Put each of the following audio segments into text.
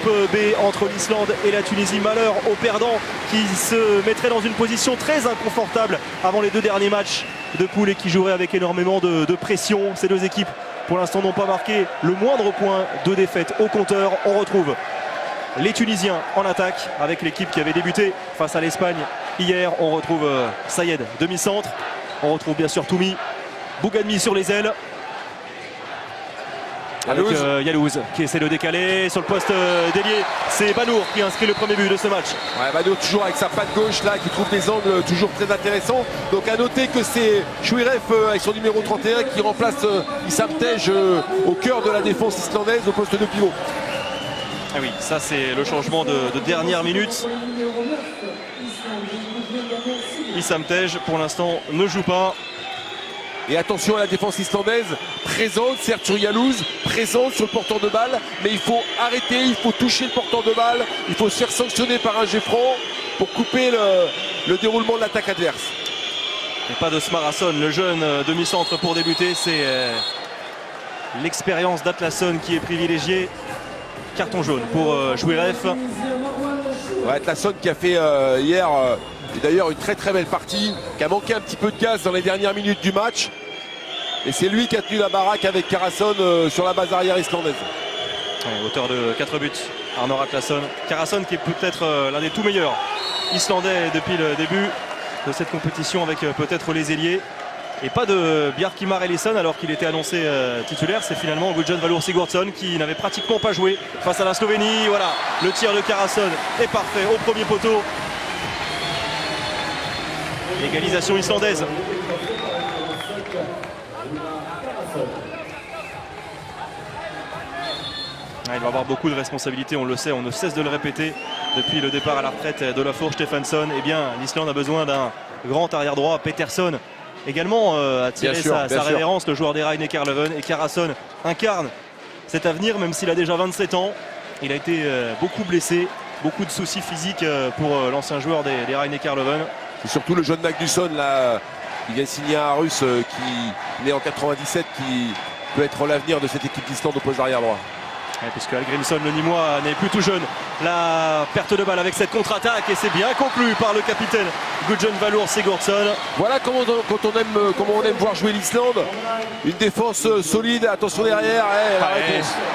B entre l'Islande et la Tunisie. Malheur aux perdants qui se mettraient dans une position très inconfortable avant les deux derniers matchs de poule et qui joueraient avec énormément de pression. Ces deux équipes pour l'instant n'ont pas marqué le moindre point, de défaite au compteur. On retrouve les Tunisiens en attaque avec l'équipe qui avait débuté face à l'Espagne hier. On retrouve Sayed, demi-centre. On retrouve bien sûr Toumi, Bougadmi sur les ailes. Avec Yalouz qui essaie de décaler sur le poste d'ailier. C'est Banour qui inscrit le premier but de ce match. Ouais, Banour toujours avec sa patte gauche là qui trouve des angles toujours très intéressants. Donc à noter que c'est Chouiref avec son numéro 31 qui remplace Issam Tej au cœur de la défense islandaise au poste de pivot. Ah oui, ça c'est le changement de dernière minute. Issam Tej pour l'instant ne joue pas. Et attention à la défense islandaise, présente certes sur Yalouz, présente sur le porteur de balle, mais il faut arrêter, il faut toucher le porteur de balle, il faut se faire sanctionner par un jet franc pour couper le déroulement de l'attaque adverse. Et pas de Smarason, le jeune demi-centre pour débuter, c'est l'expérience d'Atlasson qui est privilégiée. Carton jaune pour Chouiref. Ouais, Atlasson qui a fait hier et d'ailleurs une très très belle partie, qui a manqué un petit peu de gaz dans les dernières minutes du match. Et c'est lui qui a tenu la baraque avec Karason sur la base arrière islandaise. Ouais, auteur de 4 buts, Arnor Atlasson. Karason qui est peut-être l'un des tout meilleurs islandais depuis le début de cette compétition avec peut-être les ailiers. Et pas de Bjarkimar Elisson alors qu'il était annoncé titulaire. C'est finalement Gudjon Valur Sigurdsson qui n'avait pratiquement pas joué face à la Slovénie. Voilà, le tir de Karason est parfait au premier poteau. Égalisation islandaise. Il va avoir beaucoup de responsabilités, on le sait, on ne cesse de le répéter depuis le départ à la retraite d'Olafur Stefansson. Eh bien, l'Islande a besoin d'un grand arrière droit. Peterson également a tiré sa révérence, le joueur des Rhein-Neckar-Löwen. Et Karason incarne cet avenir, même s'il a déjà 27 ans. Il a été beaucoup blessé, beaucoup de soucis physiques pour l'ancien joueur des Rhein-Neckar-Löwen. C'est surtout le jeune Magnusson là, qui vient signer un Russe qui est né en 97, qui peut être l'avenir de cette équipe d'Islande au poste d'arrière droit. Ouais, puisque Algrimson, le Nîmois, n'est plus tout jeune. La perte de balle avec cette contre-attaque et c'est bien conclu par le capitaine Gudjon Valur Sigurdsson. Voilà comment on aime voir jouer l'Islande. Une défense solide, attention derrière.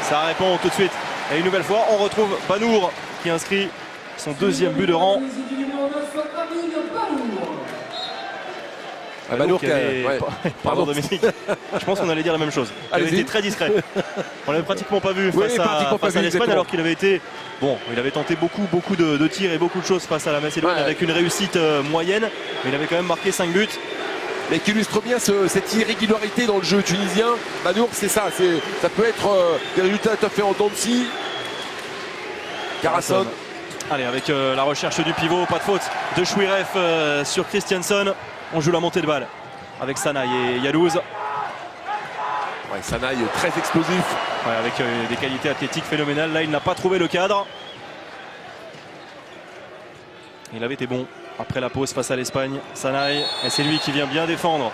Ça répond tout de suite. Et une nouvelle fois, on retrouve Banour qui inscrit son deuxième but de rang. Banour Pardon Dominique, je pense qu'on allait dire la même chose. Il avait été très discret. On l'avait pratiquement pas vu face à l'Espagne alors qu'il avait été... Bon, il avait tenté beaucoup de tirs et beaucoup de choses face à la Macédoine avec une réussite moyenne. Mais il avait quand même marqué 5 buts. Mais qui illustre bien cette irrégularité dans le jeu tunisien. Banour, c'est ça. Ça peut être des résultats tout à fait en dents de scie. Karason. Allez, avec la recherche du pivot, pas de faute de Chouiref sur Christiansen. On joue la montée de balle avec Sanaï et Yalouz. Ouais, Sanaï très explosif. Ouais, avec des qualités athlétiques phénoménales. Là, il n'a pas trouvé le cadre. Il avait été bon après la pause face à l'Espagne. Sanaï, et c'est lui qui vient bien défendre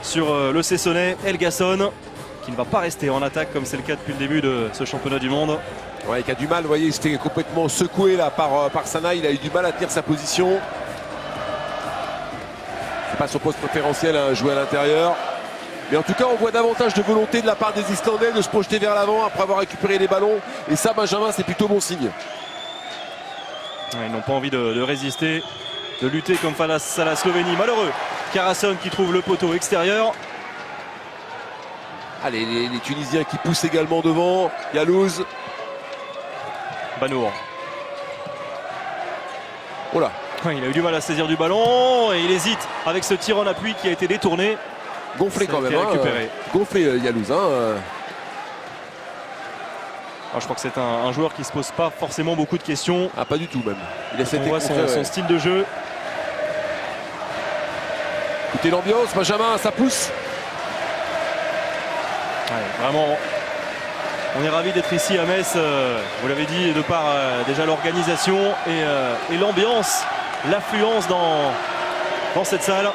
sur le Cessonnais. Elgasson, qui ne va pas rester en attaque comme c'est le cas depuis le début de ce championnat du monde. Ouais, qui a du mal, vous voyez, il s'était complètement secoué là par Sanaï. Il a eu du mal à tenir sa position. C'est pas son poste préférentiel à jouer à l'intérieur. Mais en tout cas, on voit davantage de volonté de la part des Islandais de se projeter vers l'avant après avoir récupéré les ballons. Et ça, Benjamin, c'est plutôt bon signe. Ouais, ils n'ont pas envie de résister, de lutter comme face à la Slovénie. Malheureux. Karason qui trouve le poteau extérieur. Allez, les Tunisiens qui poussent également devant. Yalouz. Banour. Oh là. Il a eu du mal à saisir du ballon et il hésite avec ce tir en appui qui a été détourné. Gonflé quand même. Gonflé Yalouz. Alors, je crois que c'est un joueur qui ne se pose pas forcément beaucoup de questions. Ah, pas du tout même. Il a On voit son style de jeu. Écoutez l'ambiance, Benjamin, ça pousse. Ouais, vraiment, on est ravis d'être ici à Metz. Vous l'avez dit, de par déjà l'organisation et l'ambiance, l'affluence dans cette salle.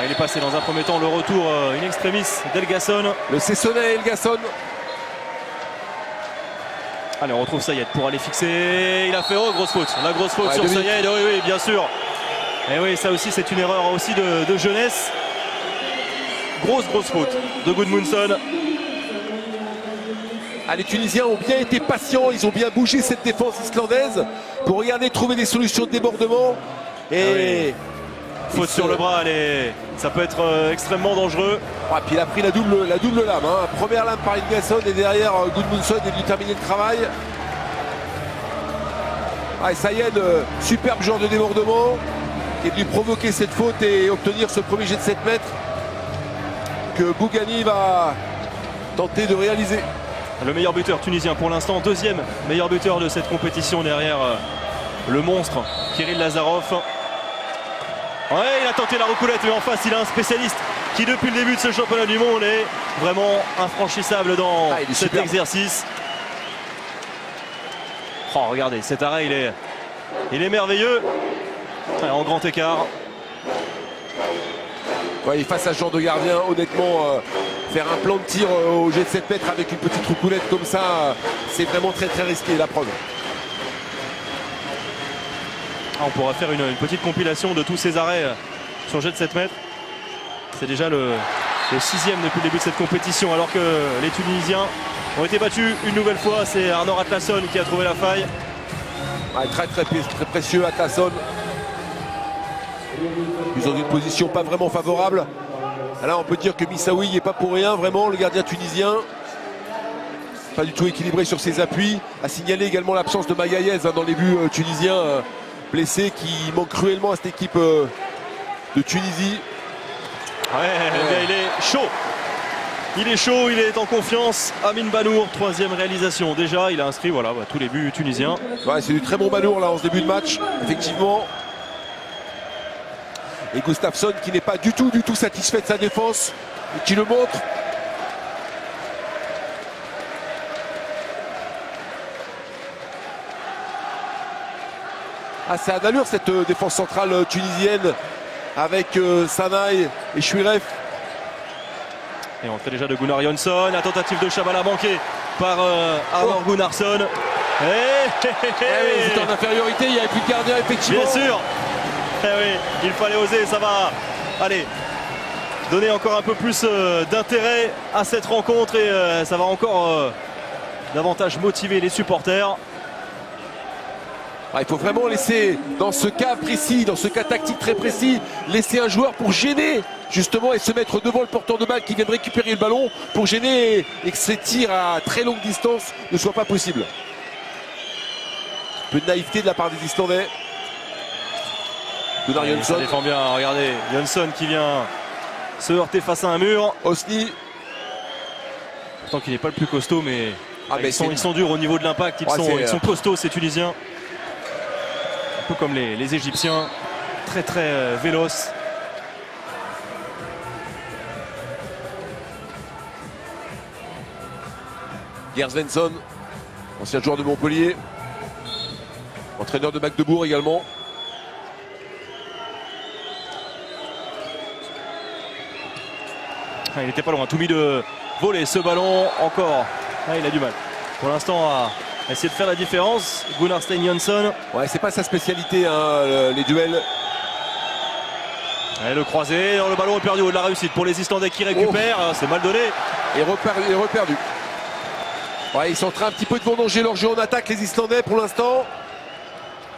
Il est passé dans un premier temps le retour in extremis d'Elgasson. Le Cessonnais Elgasson. Allez, on retrouve Sayed pour aller fixer. Il a fait grosse faute. La grosse faute sur Sayed. Oui, oui, bien sûr. Et oui, ça aussi, c'est une erreur aussi de jeunesse. Grosse faute de Gudmundsson. Les Tunisiens ont bien été patients. Ils ont bien bougé cette défense islandaise pour regarder, trouver des solutions de débordement. Et faute sur le bras, ça peut être extrêmement dangereux. Puis il a pris la double lame. Première lame par Ingasson et derrière Gudmundsson est venu terminer le travail. Sayed, superbe genre de débordement, qui est venu provoquer cette faute et obtenir ce premier jet de 7 mètres que Boughani va tenter de réaliser. Le meilleur buteur tunisien pour l'instant, deuxième meilleur buteur de cette compétition derrière le monstre Kiril Lazarov. Ouais, il a tenté la roucoulette, mais en face il a un spécialiste qui depuis le début de ce championnat du monde est vraiment infranchissable dans cet exercice. Oh, regardez, cet arrêt il est merveilleux. En grand écart. Ouais, face à ce genre de gardien, honnêtement, faire un plan de tir au jet de 7 mètres avec une petite roucoulette comme ça, c'est vraiment très risqué, la preuve. On pourra faire une petite compilation de tous ces arrêts sur jet de 7 mètres. C'est déjà le 6e depuis le début de cette compétition, alors que les Tunisiens ont été battus une nouvelle fois. C'est Arnor Atlasson qui a trouvé la faille. Très précieux Atlasson. Ils sont dans une position pas vraiment favorable. Là on peut dire que Missaoui n'est pas pour rien, vraiment, le gardien tunisien. Pas du tout équilibré sur ses appuis. A signalé également l'absence de Magaïez dans les buts tunisiens, blessé, qui manque cruellement à cette équipe de Tunisie. Ouais, il est chaud. Il est chaud, il est en confiance. Amin Banour, 3e réalisation. Déjà, il a inscrit tous les buts tunisiens. Ouais, c'est du très bon Banour là en ce début de match, effectivement. Et Gustafsson qui n'est pas du tout satisfait de sa défense et qui le montre. C'est à d'allure cette défense centrale tunisienne avec Sanaï et Chouiref. Et on fait déjà de Gunnar Jonsson. La tentative de Chabala manquée par Arnor Gunnarsson. Ils étaient en infériorité, il n'y avait plus de gardien effectivement. Bien sûr. Oui, il fallait oser, ça va donner encore un peu plus d'intérêt à cette rencontre et ça va encore davantage motiver les supporters. Il faut vraiment laisser, dans ce cas précis, dans ce cas tactique très précis, laisser un joueur pour gêner justement et se mettre devant le porteur de balle qui vient de récupérer le ballon pour gêner et que ces tirs à très longue distance ne soient pas possibles. Un peu de naïveté de la part des Islandais. Ça défend bien, regardez, Jonsson qui vient se heurter face à un mur. Osni. Pourtant qu'il n'est pas le plus costaud, mais ils sont durs au niveau de l'impact, ils sont costauds ces Tunisiens. Un peu comme les Égyptiens, très véloces. Gerd Svensson, ancien joueur de Montpellier, entraîneur de Magdebourg également. Il n'était pas loin, tout mis de voler ce ballon encore. Il a du mal pour l'instant à essayer de faire la différence. Gunnar Stein Jonsson. Ouais, c'est pas sa spécialité, les duels. Le croisé, le ballon est perdu au de la réussite pour les Islandais qui récupèrent. C'est mal donné. Et reperdu. Ouais, ils sont en train un petit peu de vendanger leur jeu en attaque, les Islandais pour l'instant.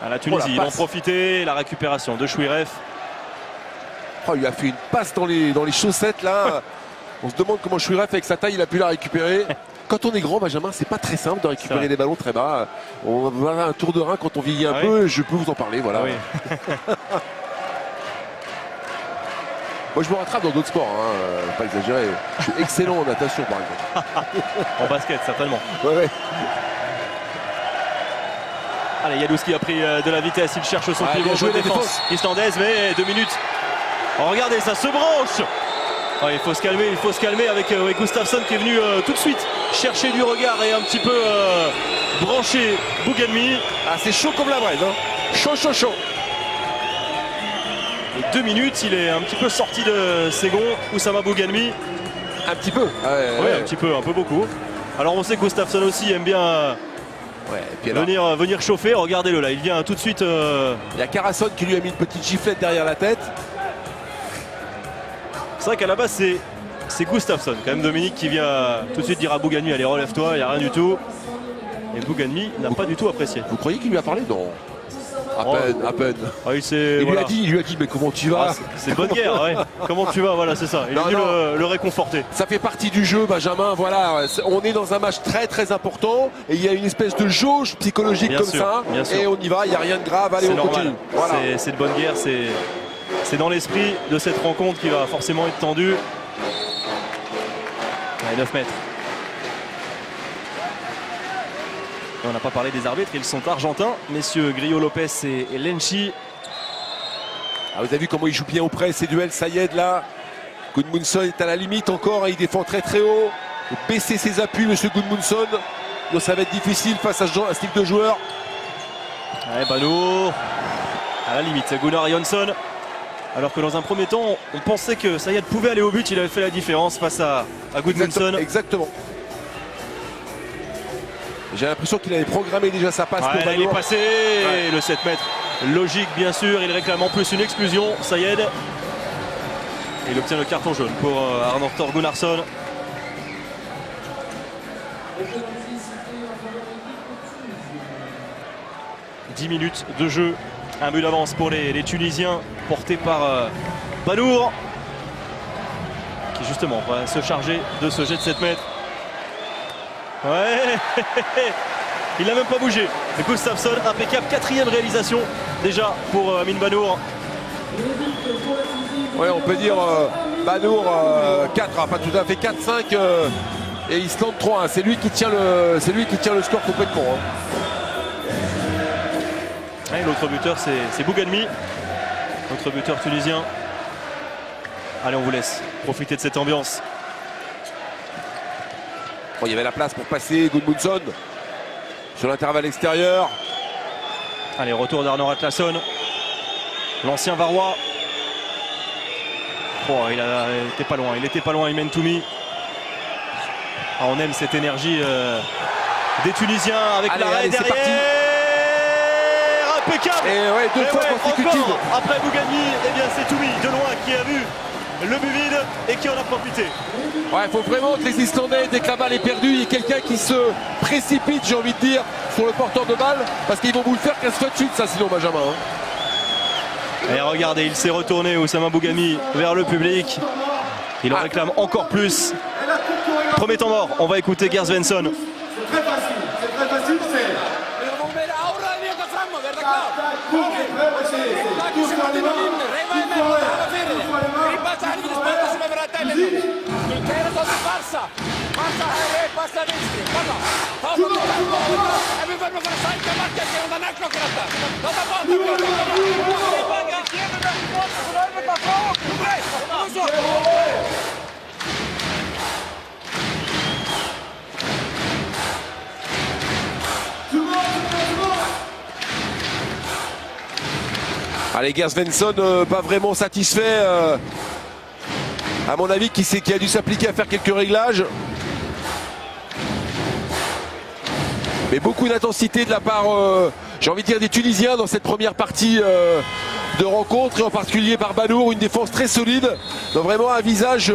La Tunisie, ils vont profiter. La récupération de Chouiref. Il a fait une passe dans les chaussettes là. On se demande comment Chouiref avec sa taille il a pu la récupérer. Quand on est grand, Benjamin, c'est pas très simple de récupérer des ballons très bas. On va un tour de rein quand on vieillit un peu, je peux vous en parler, voilà. Oui. Moi je me rattrape dans d'autres sports, pas exagérer. Je suis excellent en natation par exemple. En basket certainement. Ouais. Allez, Yadouski a pris de la vitesse, il cherche son pivot de défense islandaise, mais 2 minutes. Regardez, ça se branche. Il faut se calmer avec Gustafsson qui est venu tout de suite chercher du regard et un petit peu brancher Boughani. C'est chaud comme la braise, chaud. Et 2 minutes, il est un petit peu sorti de ses gonds, Oussama Boughani. Un petit peu. Un petit peu, un peu beaucoup. Alors on sait que Gustafsson aussi aime bien Ouais, et puis alors, venir chauffer. Regardez-le là, il vient tout de suite. il y a Carasson qui lui a mis une petite giflette derrière la tête. C'est vrai qu'à la base c'est Gustafsson, quand même Dominique, qui vient tout de suite dire à Bouganmi, allez relève-toi, il n'y a rien du tout. Et Bouganmi n'a pas du tout apprécié. Vous croyez qu'il lui a parlé? Non. À peine. Ah, Il lui a dit, mais comment tu vas? C'est bonne guerre, ouais. Comment tu vas, voilà, c'est ça. Il est venu le réconforter. Ça fait partie du jeu, Benjamin. Voilà, on est dans un match très très important et il y a une espèce de jauge psychologique Bien comme sûr, ça. bien sûr. Et on y va, il n'y a rien de grave. Allez, C'est on normal. continue. Voilà. C'est de bonne guerre, c'est dans l'esprit de cette rencontre qui va forcément être tendue. Allez, 9 mètres. Et on n'a pas parlé des arbitres, ils sont argentins, messieurs Grillo Lopez et Lenchi. Ah, vous avez vu comment il joue bien auprès ces duels, Sayed là. Gudmundsson est à la limite encore, hein, il défend très très haut. Baisser ses appuis, monsieur Gudmundsson. Donc ça va être difficile face à ce type de joueur. Ouais, Banour à la limite, Gunnar Jonsson. Alors que dans un premier temps, on pensait que Sayed pouvait aller au but, il avait fait la différence face à Gudmundsson. Exactement. J'ai l'impression qu'il avait programmé déjà sa passe. Ouais, pour là, il est Banour. passé, le 7 mètres. Logique bien sûr, il réclame en plus une expulsion, Sayed. Et il obtient le carton jaune pour Arnór Gunnarsson. « 10 minutes de jeu, un but d'avance pour les Tunisiens, porté par Banour, qui justement va se charger de ce jet de 7 mètres. Ouais, il n'a même pas bougé. Gustafsson, impeccable, 4e réalisation déjà pour Amin Banour. Ouais, on peut dire Banour 4, pas tout à fait 4-5 et Islande 3. C'est lui qui tient le score complètement. Ouais, l'autre buteur c'est Bouganmi, notre buteur tunisien. Allez, on vous laisse profiter de cette ambiance. Bon, il y avait la place pour passer Gudmundsson sur l'intervalle extérieur. Allez, retour d'Arnór Atlason, l'ancien Varois. Oh, il était pas loin, Imen Toumi. Ah, on aime cette énergie des Tunisiens avec l'arrêt derrière. Parti. Impeccable. Et ouais, deux fois consécutives. Après Bouganmi, eh bien c'est Toumi de loin qui a vu le but vide et qui en a profité. Ouais, il faut vraiment que les Islandais, dès que la balle est perdue, il y ait quelqu'un qui se précipite, j'ai envie de dire, sur le porteur de balle, parce qu'ils vont vous le faire 15 fois de suite, ça, sinon, Benjamin. Et regardez, il s'est retourné, Oussama Bouganmi, vers le public. Il en réclame encore plus. Premier temps mort, on va écouter Gert Svensson. C'est très facile, c'est... Allez, Gert Svensson, pas vraiment satisfait, à mon avis, qui a dû s'appliquer à faire quelques réglages. Mais beaucoup d'intensité de la part, j'ai envie de dire, des Tunisiens dans cette première partie de rencontre, et en particulier par Banour, une défense très solide. Donc vraiment un visage,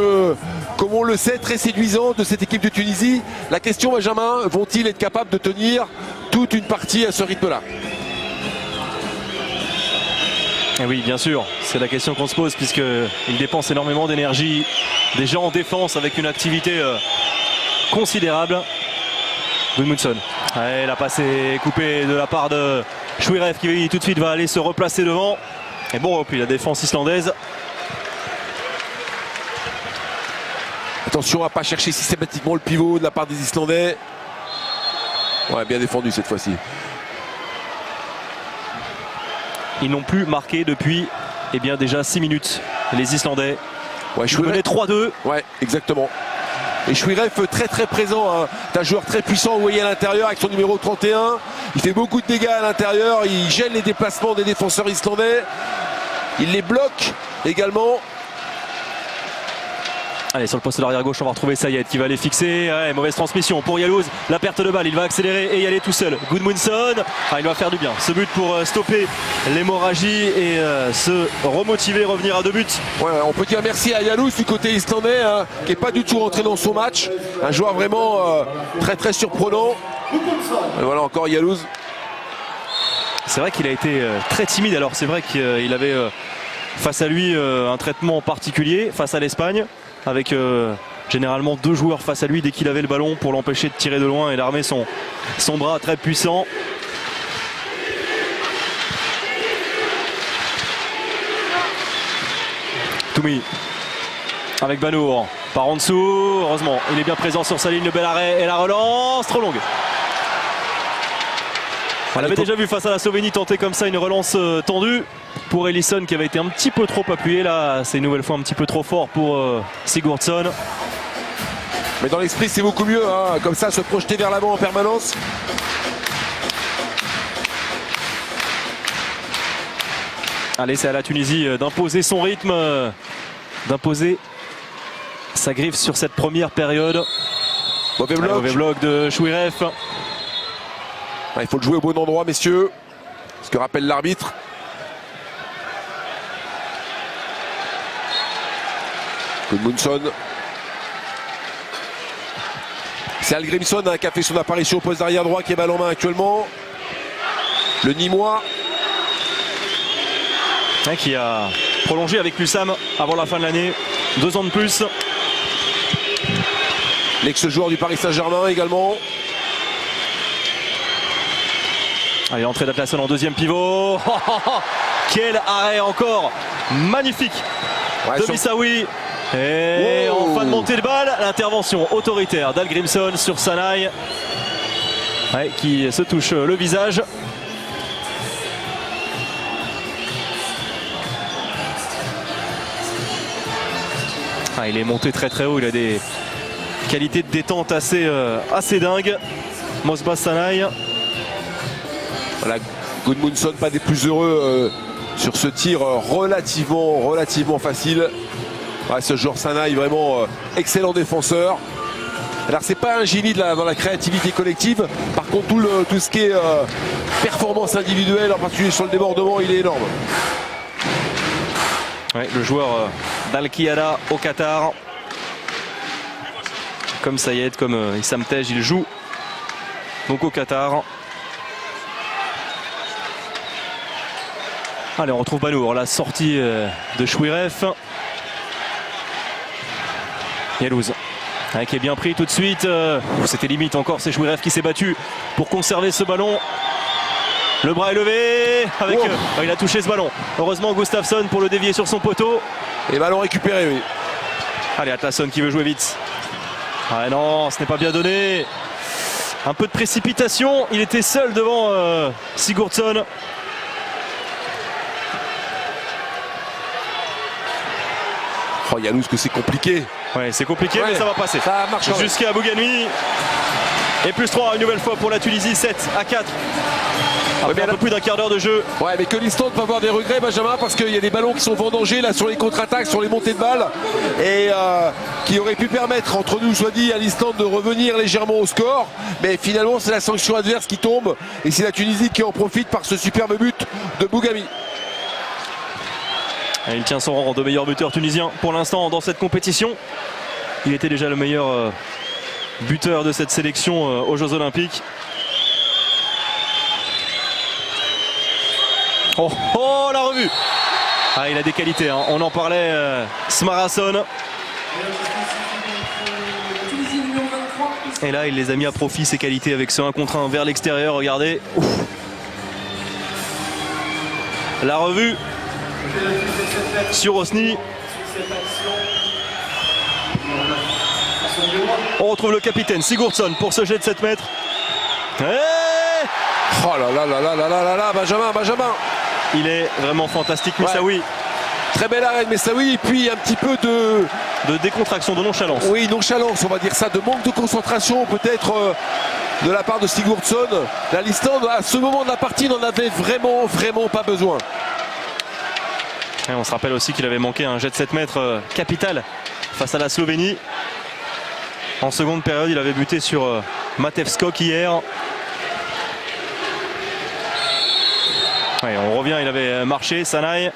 comme on le sait, très séduisant de cette équipe de Tunisie. La question, Benjamin, vont-ils être capables de tenir toute une partie à ce rythme-là? Et oui, bien sûr, c'est la question qu'on se pose puisqu'il dépense énormément d'énergie, déjà en défense avec une activité considérable. Gudmundsson, ouais, la passe est coupée de la part de Chouirev qui tout de suite va aller se replacer devant. Et bon, puis la défense islandaise. Attention à ne pas chercher systématiquement le pivot de la part des Islandais. Ouais, bien défendu cette fois-ci. Ils n'ont plus marqué depuis déjà 6 minutes, les Islandais. Ouais, Ils menaient 3-2. Ouais, exactement. Et Chouirev très très présent, hein. C'est un joueur très puissant, vous voyez à l'intérieur avec son numéro 31. Il fait beaucoup de dégâts à l'intérieur, il gêne les déplacements des défenseurs islandais. Il les bloque également. Allez, sur le poste de l'arrière gauche, on va retrouver Sayed qui va aller fixer. Ouais, mauvaise transmission pour Yalouz. La perte de balle, il va accélérer et y aller tout seul. Gudmundsson, il va faire du bien. Ce but pour stopper l'hémorragie et se remotiver, revenir à 2 buts. Ouais, on peut dire merci à Yalouz du côté islandais, hein, qui n'est pas du tout rentré dans son match. Un joueur vraiment très très surprenant. Et voilà encore Yalouz. C'est vrai qu'il a été très timide. Alors c'est vrai qu'il avait face à lui un traitement particulier face à l'Espagne, avec généralement 2 joueurs face à lui dès qu'il avait le ballon pour l'empêcher de tirer de loin et d'armer son bras très puissant. Toumi avec Banour par en dessous. Heureusement, il est bien présent sur sa ligne. Le bel arrêt et la relance trop longue. On l'avait déjà vu face à la Slovénie tenter comme ça une relance tendue pour Elisson qui avait été un petit peu trop appuyé. Là, c'est une nouvelle fois un petit peu trop fort pour Sigurdsson. Mais dans l'esprit, c'est beaucoup mieux, hein, comme ça, se projeter vers l'avant en permanence. Allez, c'est à la Tunisie d'imposer son rythme, d'imposer sa griffe sur cette première période. Mauvais bloc. Mauvais bloc de Chouiref. Il faut le jouer au bon endroit, messieurs. Ce que rappelle l'arbitre. Gudmundsson. C'est Hallgrímsson qui a fait son apparition au poste d'arrière droit qui est balle en main actuellement. Le Nîmois. Qui a prolongé avec l'USAM avant la fin de l'année. 2 ans de plus. L'ex-joueur du Paris Saint-Germain également. Allez, entrée d'Atlasson en deuxième pivot. Quel arrêt encore magnifique de Missaoui. Et en fin de montée de balle, l'intervention autoritaire d'Hallgrímsson sur Sanaï, qui se touche le visage. Il est monté très très haut, il a des qualités de détente assez dingues. Mosbah Sanaï. Voilà, Gudmundsson pas des plus heureux sur ce tir relativement facile. Ouais, ce joueur Sanaï vraiment excellent défenseur. Alors c'est pas un génie dans la créativité collective. Par contre tout ce qui est performance individuelle, en particulier sur le débordement, il est énorme. Ouais, le joueur d'Al-Qiyada au Qatar. Comme Sayed, comme Issam Tej, il joue donc au Qatar. Allez, on retrouve Banour, la sortie de Chouiref. Yalouz, qui est bien pris tout de suite. C'était limite encore, c'est Chouiref qui s'est battu pour conserver ce ballon. Le bras est levé. Il a touché ce ballon. Heureusement Gustafsson pour le dévier sur son poteau. Et ballon récupéré, oui. Allez, Atlasson qui veut jouer vite. Ah non, ce n'est pas bien donné. Un peu de précipitation. Il était seul devant Sigurdsson. Oh, Yalouz, que c'est compliqué. Ouais, c'est compliqué, mais ça va passer. Ça marche jusqu'à Bouganui. Et plus 3 une nouvelle fois pour la Tunisie, 7-4. Après un peu plus d'un quart d'heure de jeu. Ouais, mais que l'Islande va avoir des regrets, Benjamin, parce qu'il y a des ballons qui sont vendangés là sur les contre-attaques, sur les montées de balles, et qui auraient pu permettre, entre nous soit dit, à l'Islande de revenir légèrement au score. Mais finalement, c'est la sanction adverse qui tombe, et c'est la Tunisie qui en profite par ce superbe but de Bougami. Et il tient son rang de meilleur buteur tunisien pour l'instant dans cette compétition. Il était déjà le meilleur buteur de cette sélection aux Jeux Olympiques. Oh, la revue. Il a des qualités, hein. On en parlait, Smarasson. Et là, il les a mis à profit, ses qualités, avec ce 1 contre 1 vers l'extérieur. Regardez. Ouf. La revue sur Osni. On retrouve le capitaine Sigurdsson pour ce jet de 7 mètres. Oh là là là là là là là, Benjamin. Il est vraiment fantastique, Missaoui. Très belle arène, Missaoui, et puis un petit peu de décontraction, de nonchalance. Oui, nonchalance, on va dire ça, de manque de concentration peut-être de la part de Sigurdsson. L'Islande, à ce moment de la partie, n'en avait vraiment pas besoin. Et on se rappelle aussi qu'il avait manqué un jet de 7 mètres capital face à la Slovénie. En seconde période, il avait buté sur Matev Skok hier. Ouais, on revient, il avait marché, Sanaï.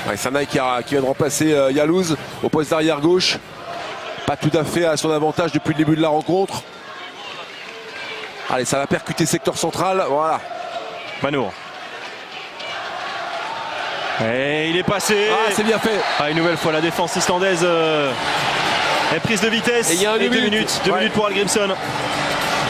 Ouais, Sanaï qui vient de remplacer Yalouz au poste d'arrière gauche. Pas tout à fait à son avantage depuis le début de la rencontre. Allez, ça va percuter secteur central, voilà. Manour. Et il est passé. Ah, c'est bien fait. Ah, une nouvelle fois, la défense islandaise est prise de vitesse. Et il y a 2 minutes pour Hallgrímsson.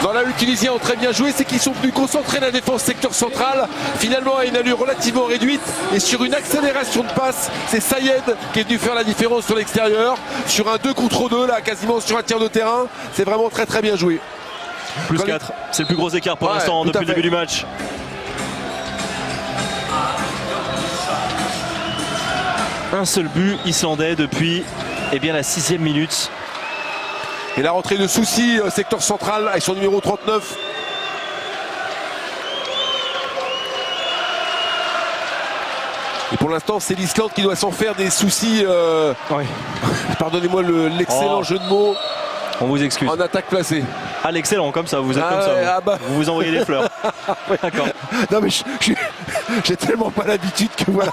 Dans la lutte, Tunisiens ont très bien joué, c'est qu'ils sont venus concentrer la défense secteur central, finalement à une allure relativement réduite, et sur une accélération de passe, c'est Sayed qui est venu faire la différence sur l'extérieur, sur un 2 contre 2, là, quasiment sur un tir de terrain, c'est vraiment très très bien joué. Plus 4, c'est le plus gros écart pour l'instant depuis le début du match. Un seul but islandais depuis la 6e minute. Et la rentrée de Soucy, secteur central, avec son numéro 39. Et pour l'instant, c'est l'Islande qui doit s'en faire des soucis. Oui. Pardonnez-moi l'excellent jeu de mots. On vous excuse. En attaque placée. Ah, l'excellent, comme ça, vous êtes comme ça. Vous vous envoyez des fleurs. Ouais. D'accord. Non, mais j'ai tellement pas l'habitude que voilà.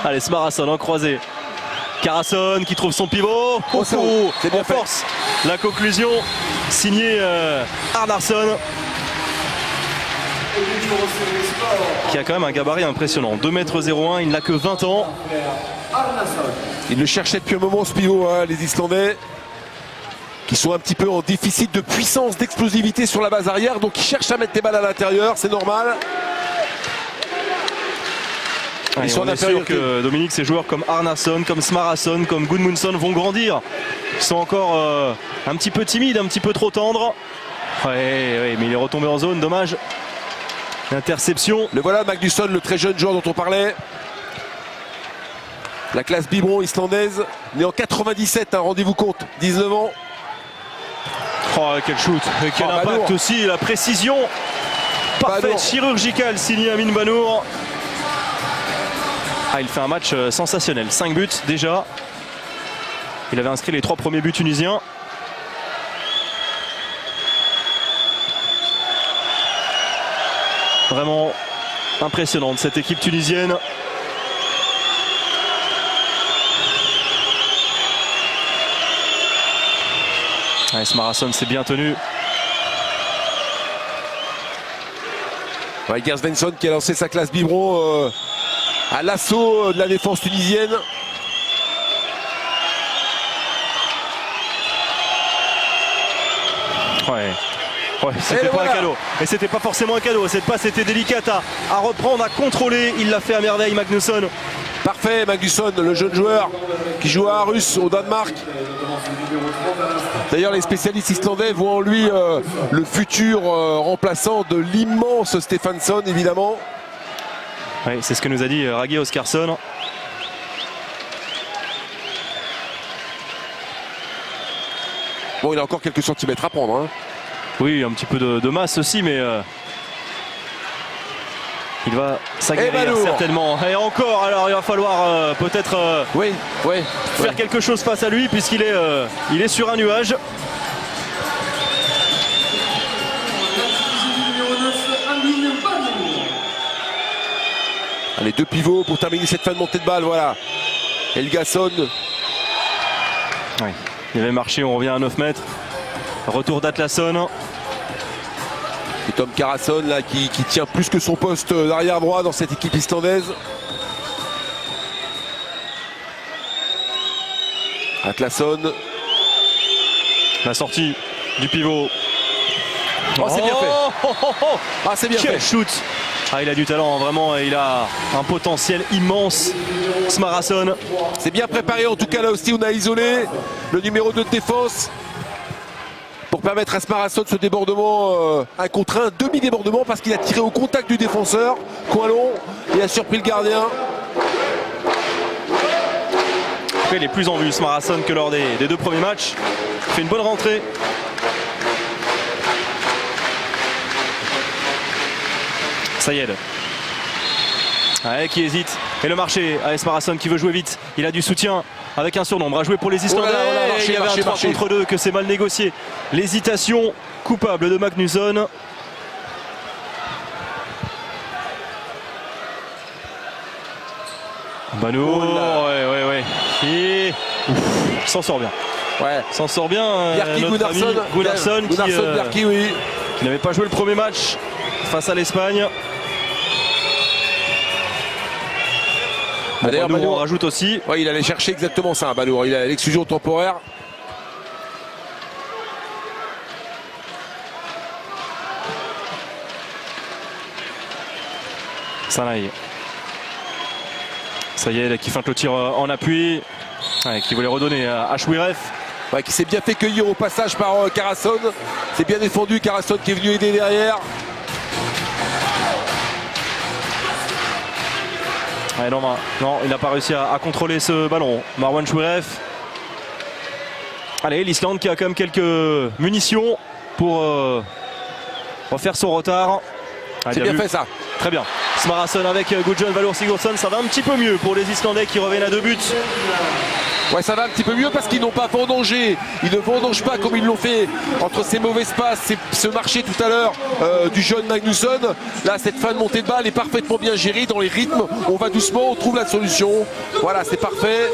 Allez, Smarason en croisé. Carason qui trouve son pivot. C'est bien fait. Force. La conclusion signée Arnarsson, qui a quand même un gabarit impressionnant. 2,01 m, il n'a que 20 ans. Il le cherchait depuis un moment, ce pivot, hein, les Islandais, qui sont un petit peu en déficit de puissance, d'explosivité sur la base arrière, donc ils cherchent à mettre des balles à l'intérieur, c'est normal. Ils sont sûrs que Dominique, ces joueurs comme Arnarsson, comme Smarason, comme Gudmundsson vont grandir. Ils sont encore un petit peu timides, un petit peu trop tendres. Ouais, mais il est retombé en zone, dommage. Interception. Le voilà, Magnusson, le très jeune joueur dont on parlait. La classe biberon islandaise, né en 97, hein, rendez-vous compte, 19 ans. Oh, quel shoot, et quel impact Banour. aussi, la précision parfaite, Banour. chirurgicale, signée Amin Banour. Ah, il fait un match sensationnel, 5 buts déjà. Il avait inscrit les 3 premiers buts tunisiens. Vraiment impressionnante cette équipe tunisienne. Ouais, Smarason s'est bien tenu. Ouais, Gers Svensson qui a lancé sa classe biberon à l'assaut de la défense tunisienne. Ouais, c'était pas un cadeau. Et c'était pas forcément un cadeau. Cette passe était délicate à reprendre, à contrôler. Il l'a fait à merveille, Magnusson. Parfait, Magnusson, le jeune joueur qui joue à Aarhus au Danemark. D'ailleurs, les spécialistes islandais voient en lui le futur remplaçant de l'immense Stefansson, évidemment. Oui, c'est ce que nous a dit Raggi Oskarsson. Bon, il a encore quelques centimètres à prendre. Hein. Oui, un petit peu de masse aussi, mais il va s'aguerrir certainement. Et encore, alors il va falloir peut-être faire quelque chose face à lui, puisqu'il est sur un nuage. Allez, 2 pivots pour terminer cette fin de montée de balle, voilà. Helgason. Oui, il avait marché, on revient à 9 mètres. Retour d'Atlasson. Et Tom Carason là qui tient plus que son poste d'arrière droit dans cette équipe islandaise. Atlasson. La sortie du pivot. Oh, c'est bien fait. Ah, c'est bien Quel fait. shoot. Ah, il a du talent, vraiment, il a un potentiel immense. Smarason. C'est bien préparé, en tout cas là aussi on a isolé le numéro 2 de défense pour permettre à Smarason ce débordement 1 contre 1, demi-débordement parce qu'il a tiré au contact du défenseur, coin long, et a surpris le gardien. Il est plus en vue, Smarason, que lors des 2 premiers matchs. Il fait une bonne rentrée. Sayed. Ouais, qui hésite. Et le marché. AS Marathon qui veut jouer vite. Il a du soutien avec un surnombre à jouer pour les Islandais. Il y avait un 3 contre 2 que c'est mal négocié. L'hésitation coupable de Magnusson. Banour, ouais. Et s'en sort bien. Ouais. S'en sort bien. Notre ami Gunnarsson qui n'avait pas joué le premier match face à l'Espagne. Bon, D'ailleurs, Banour en rajoute aussi. Ouais, il allait chercher exactement ça, Banour. Il a l'exclusion temporaire. Sanaï. Sayed qui feinte le tir en appui. Ouais, qui voulait redonner à Chouiref. Ouais, qui s'est bien fait cueillir au passage par Carasson. C'est bien défendu, Carasson qui est venu aider derrière. Ouais, non, il n'a pas réussi à contrôler ce ballon. Marwan Chouiref. Allez, l'Islande qui a quand même quelques munitions pour refaire son retard. C'est bien fait ça. Très bien. Smarason avec Gudjon Valur Sigurdsson, ça va un petit peu mieux pour les Islandais qui reviennent à 2 buts. Ouais, ça va un petit peu mieux parce qu'ils n'ont pas vendangé. Ils ne vendangent pas comme ils l'ont fait entre ces mauvaises passes, ce marché tout à l'heure du jeune Magnusson. Là, cette fin de montée de balle est parfaitement bien gérée dans les rythmes. On va doucement, on trouve la solution. Voilà, c'est parfait.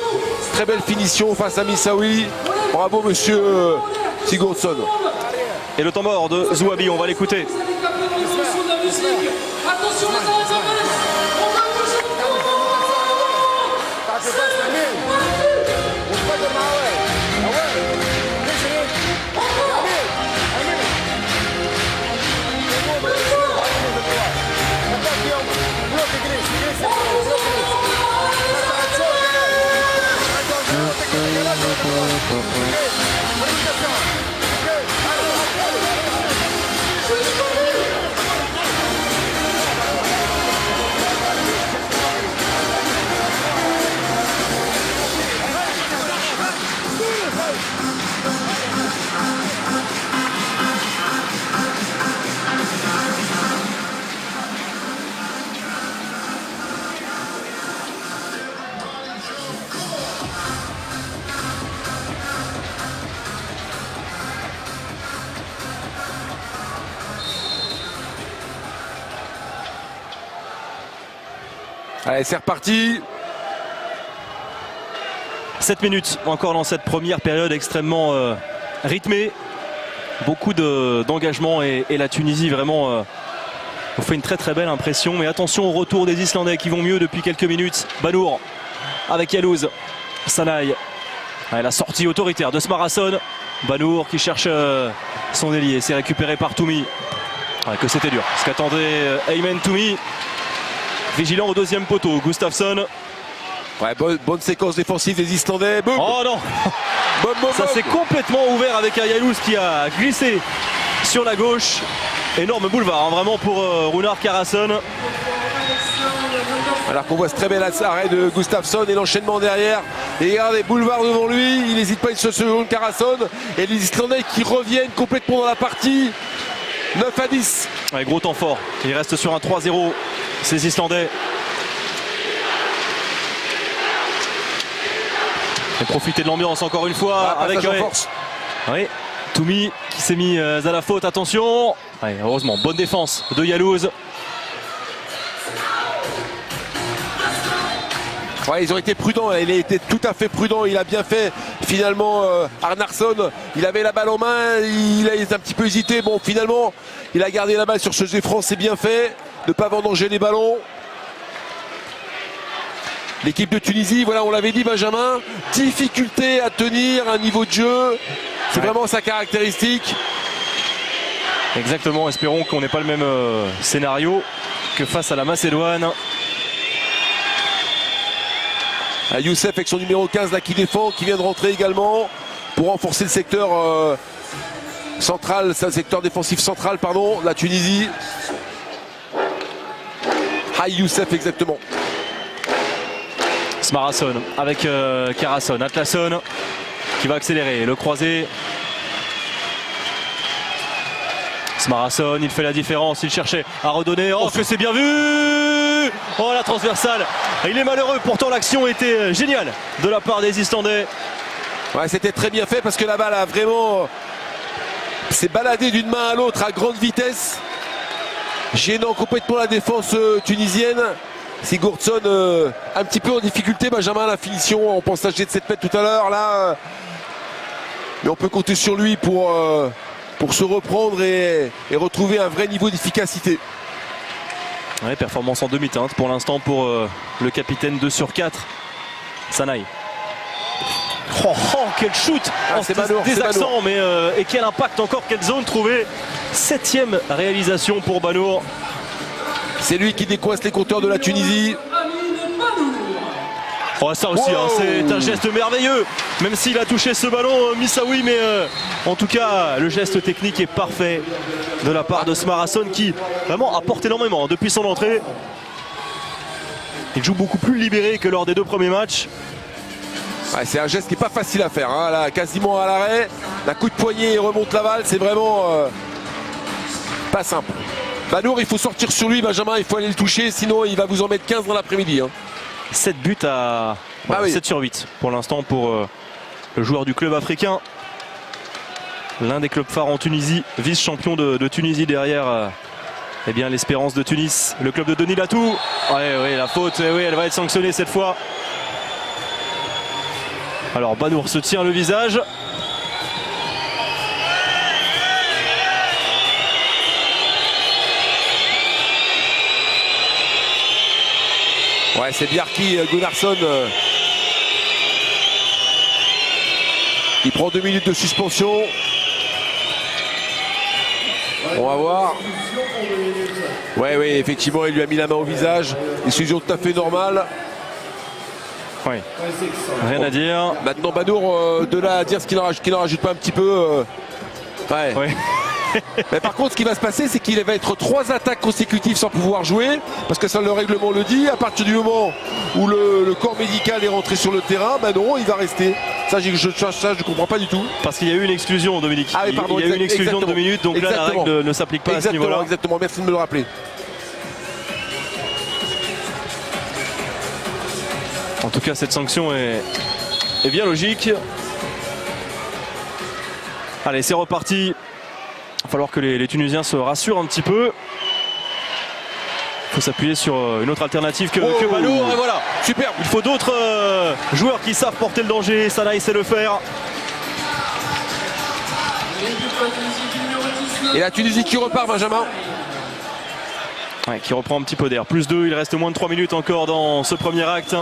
Très belle finition face à Missaoui. Bravo, monsieur Sigurdsson. Et le temps mort de Zouabi, on va l'écouter. Attention les Arabes, on va bouger le Allez, c'est reparti. 7 minutes encore dans cette première période extrêmement rythmée. Beaucoup d'engagement et la Tunisie vraiment on fait une très belle impression. Mais attention au retour des Islandais qui vont mieux depuis quelques minutes. Banour avec Yalouz. Sanaï. La sortie autoritaire de Smarason. Banour qui cherche son ailier. C'est récupéré par Toumi. Que c'était dur. Ce qu'attendait Aymen Toumi. Vigilant au deuxième poteau. Gustafsson. Ouais, bonne séquence défensive des Islandais. Boum. Oh non. Ça s'est complètement ouvert avec Yalouz qui a glissé sur la gauche. Énorme boulevard hein, vraiment pour Runar Carasson. Alors qu'on voit ce très bel arrêt de Gustafsson et l'enchaînement derrière. Et regardez, boulevard devant lui, il n'hésite pas une seconde, Carasson. Et les Islandais qui reviennent complètement dans la partie. 9-10. Ouais, gros temps fort. Il reste sur un 3-0. Ces Islandais. Et profiter de l'ambiance encore une fois avec force. Oui, Toumi qui s'est mis à la faute. Attention. Ouais, heureusement, bonne défense de Yalouz. Ouais, ils ont été prudents, il a été tout à fait prudent, il a bien fait finalement Arnarsson, il avait la balle en main, il a un petit peu hésité, bon finalement il a gardé la balle sur ce jet franc, c'est bien fait, de ne pas vendanger les ballons. L'équipe de Tunisie, voilà on l'avait dit Benjamin, difficulté à tenir un niveau de jeu, c'est vraiment sa caractéristique. Exactement, espérons qu'on n'ait pas le même scénario que face à la Macédoine. Youssef avec son numéro 15 là qui défend, qui vient de rentrer également pour renforcer le secteur central, le secteur défensif central pardon, la Tunisie. Youssef exactement. Smarason avec Carasson, Atlasson qui va accélérer, le croisé. Smarasson, il fait la différence, il cherchait à redonner. Oh, que c'est bien vu! Oh, la transversale. Il est malheureux, pourtant l'action était géniale de la part des Islandais. Ouais, c'était très bien fait parce que la balle a vraiment s'est baladée d'une main à l'autre à grande vitesse, gênant complètement la défense tunisienne. Sigurdsson un petit peu en difficulté, Benjamin, à la finition. On pense à jet de 7 mètres tout à l'heure là, mais on peut compter sur lui pour se reprendre et retrouver un vrai niveau d'efficacité. Ouais, performance en demi-teinte pour l'instant pour le capitaine 2 sur 4, Sanaï. Oh, quel shoot! C'est Banour, des c'est accents, Banour. mais et quel impact encore, quelle zone trouvée. 7e réalisation pour Banour. C'est lui qui décoince les compteurs de la Tunisie. Oh, ça aussi, Wow. C'est un geste merveilleux. Même s'il a touché ce ballon, Missaoui, mais en tout cas, le geste technique est parfait de la part de Smarasson qui vraiment apporte énormément depuis son entrée. Il joue beaucoup plus libéré que lors des 2 premiers matchs. Ouais, c'est un geste qui n'est pas facile à faire, hein, là, quasiment à l'arrêt. D'un coup de poignet, il remonte la balle. C'est vraiment pas simple. Banour, il faut sortir sur lui, Benjamin. Il faut aller le toucher, sinon il va vous en mettre 15 dans l'après-midi. 7 buts à Ah oui. 7 sur 8 pour l'instant pour le joueur du club africain. L'un des clubs phares en Tunisie, vice-champion de Tunisie derrière eh bien l'Espérance de Tunis, le club de Denis Latou. Ouais, la faute, oui, elle va être sanctionnée cette fois. Alors Banour se tient le visage. Ouais, c'est Bjarki Gunnarsson qui prend 2 minutes de suspension. On va voir. Ouais, effectivement, il lui a mis la main au visage. Décision tout à fait normale. Oui. Rien à dire. Maintenant, Banour, de là à dire qu'il n'en rajoute pas un petit peu. Ouais. Oui. Mais par contre, ce qui va se passer, c'est qu'il va être 3 attaques consécutives sans pouvoir jouer, parce que ça, le règlement le dit. À partir du moment où le corps médical est rentré sur le terrain, ben non, il va rester. Ça, je ne comprends pas du tout. Parce qu'il y a eu une exclusion, Dominique. Ah oui, pardon, il y a eu une exclusion de 2 minutes, donc là, la règle ne s'applique pas à ce niveau-là. Exactement, merci de me le rappeler. En tout cas, cette sanction est bien logique. Allez, c'est reparti. Il va falloir que les Tunisiens se rassurent un petit peu. Il faut s'appuyer sur une autre alternative que Banour. Et voilà, Superbe. il faut d'autres joueurs qui savent porter le danger. Sanaï sait le faire. Et la Tunisie qui repart, Benjamin. Ouais, qui reprend un petit peu d'air. Plus 2, il reste moins de 3 minutes encore dans ce premier acte.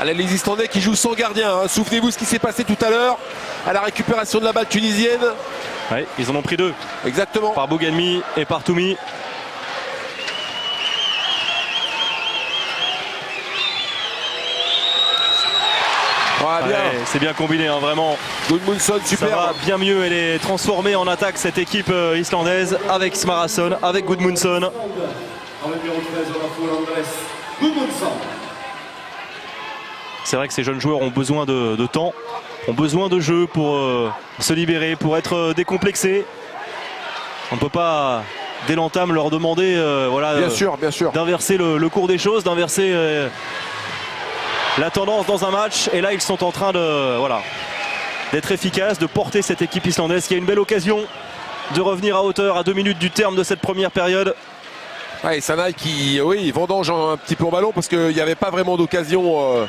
Allez, les Islandais qui jouent sans gardien. Souvenez-vous ce qui s'est passé tout à l'heure à la récupération de la balle tunisienne. Ouais, ils en ont pris 2. Exactement. Par Bouganmi et par Toumi. Ouais, bien. Ouais, c'est bien combiné, vraiment. Gudmundsson, Ça super. va bien mieux, elle est transformée en attaque cette équipe islandaise avec Smarasson, avec Gudmundsson. En numéro 13 de la foule, Andrés Gudmundsson. C'est vrai que ces jeunes joueurs ont besoin de temps, ont besoin de jeu pour se libérer, pour être décomplexés. On ne peut pas, dès l'entame, leur demander Bien sûr. d'inverser le cours des choses, d'inverser la tendance dans un match. Et là, ils sont en train d'être efficaces, de porter cette équipe islandaise qui a une belle occasion de revenir à hauteur à 2 minutes du terme de cette première période. Ouais, Sanaï qui, vendange un petit peu au ballon parce qu'il n'y avait pas vraiment d'occasion.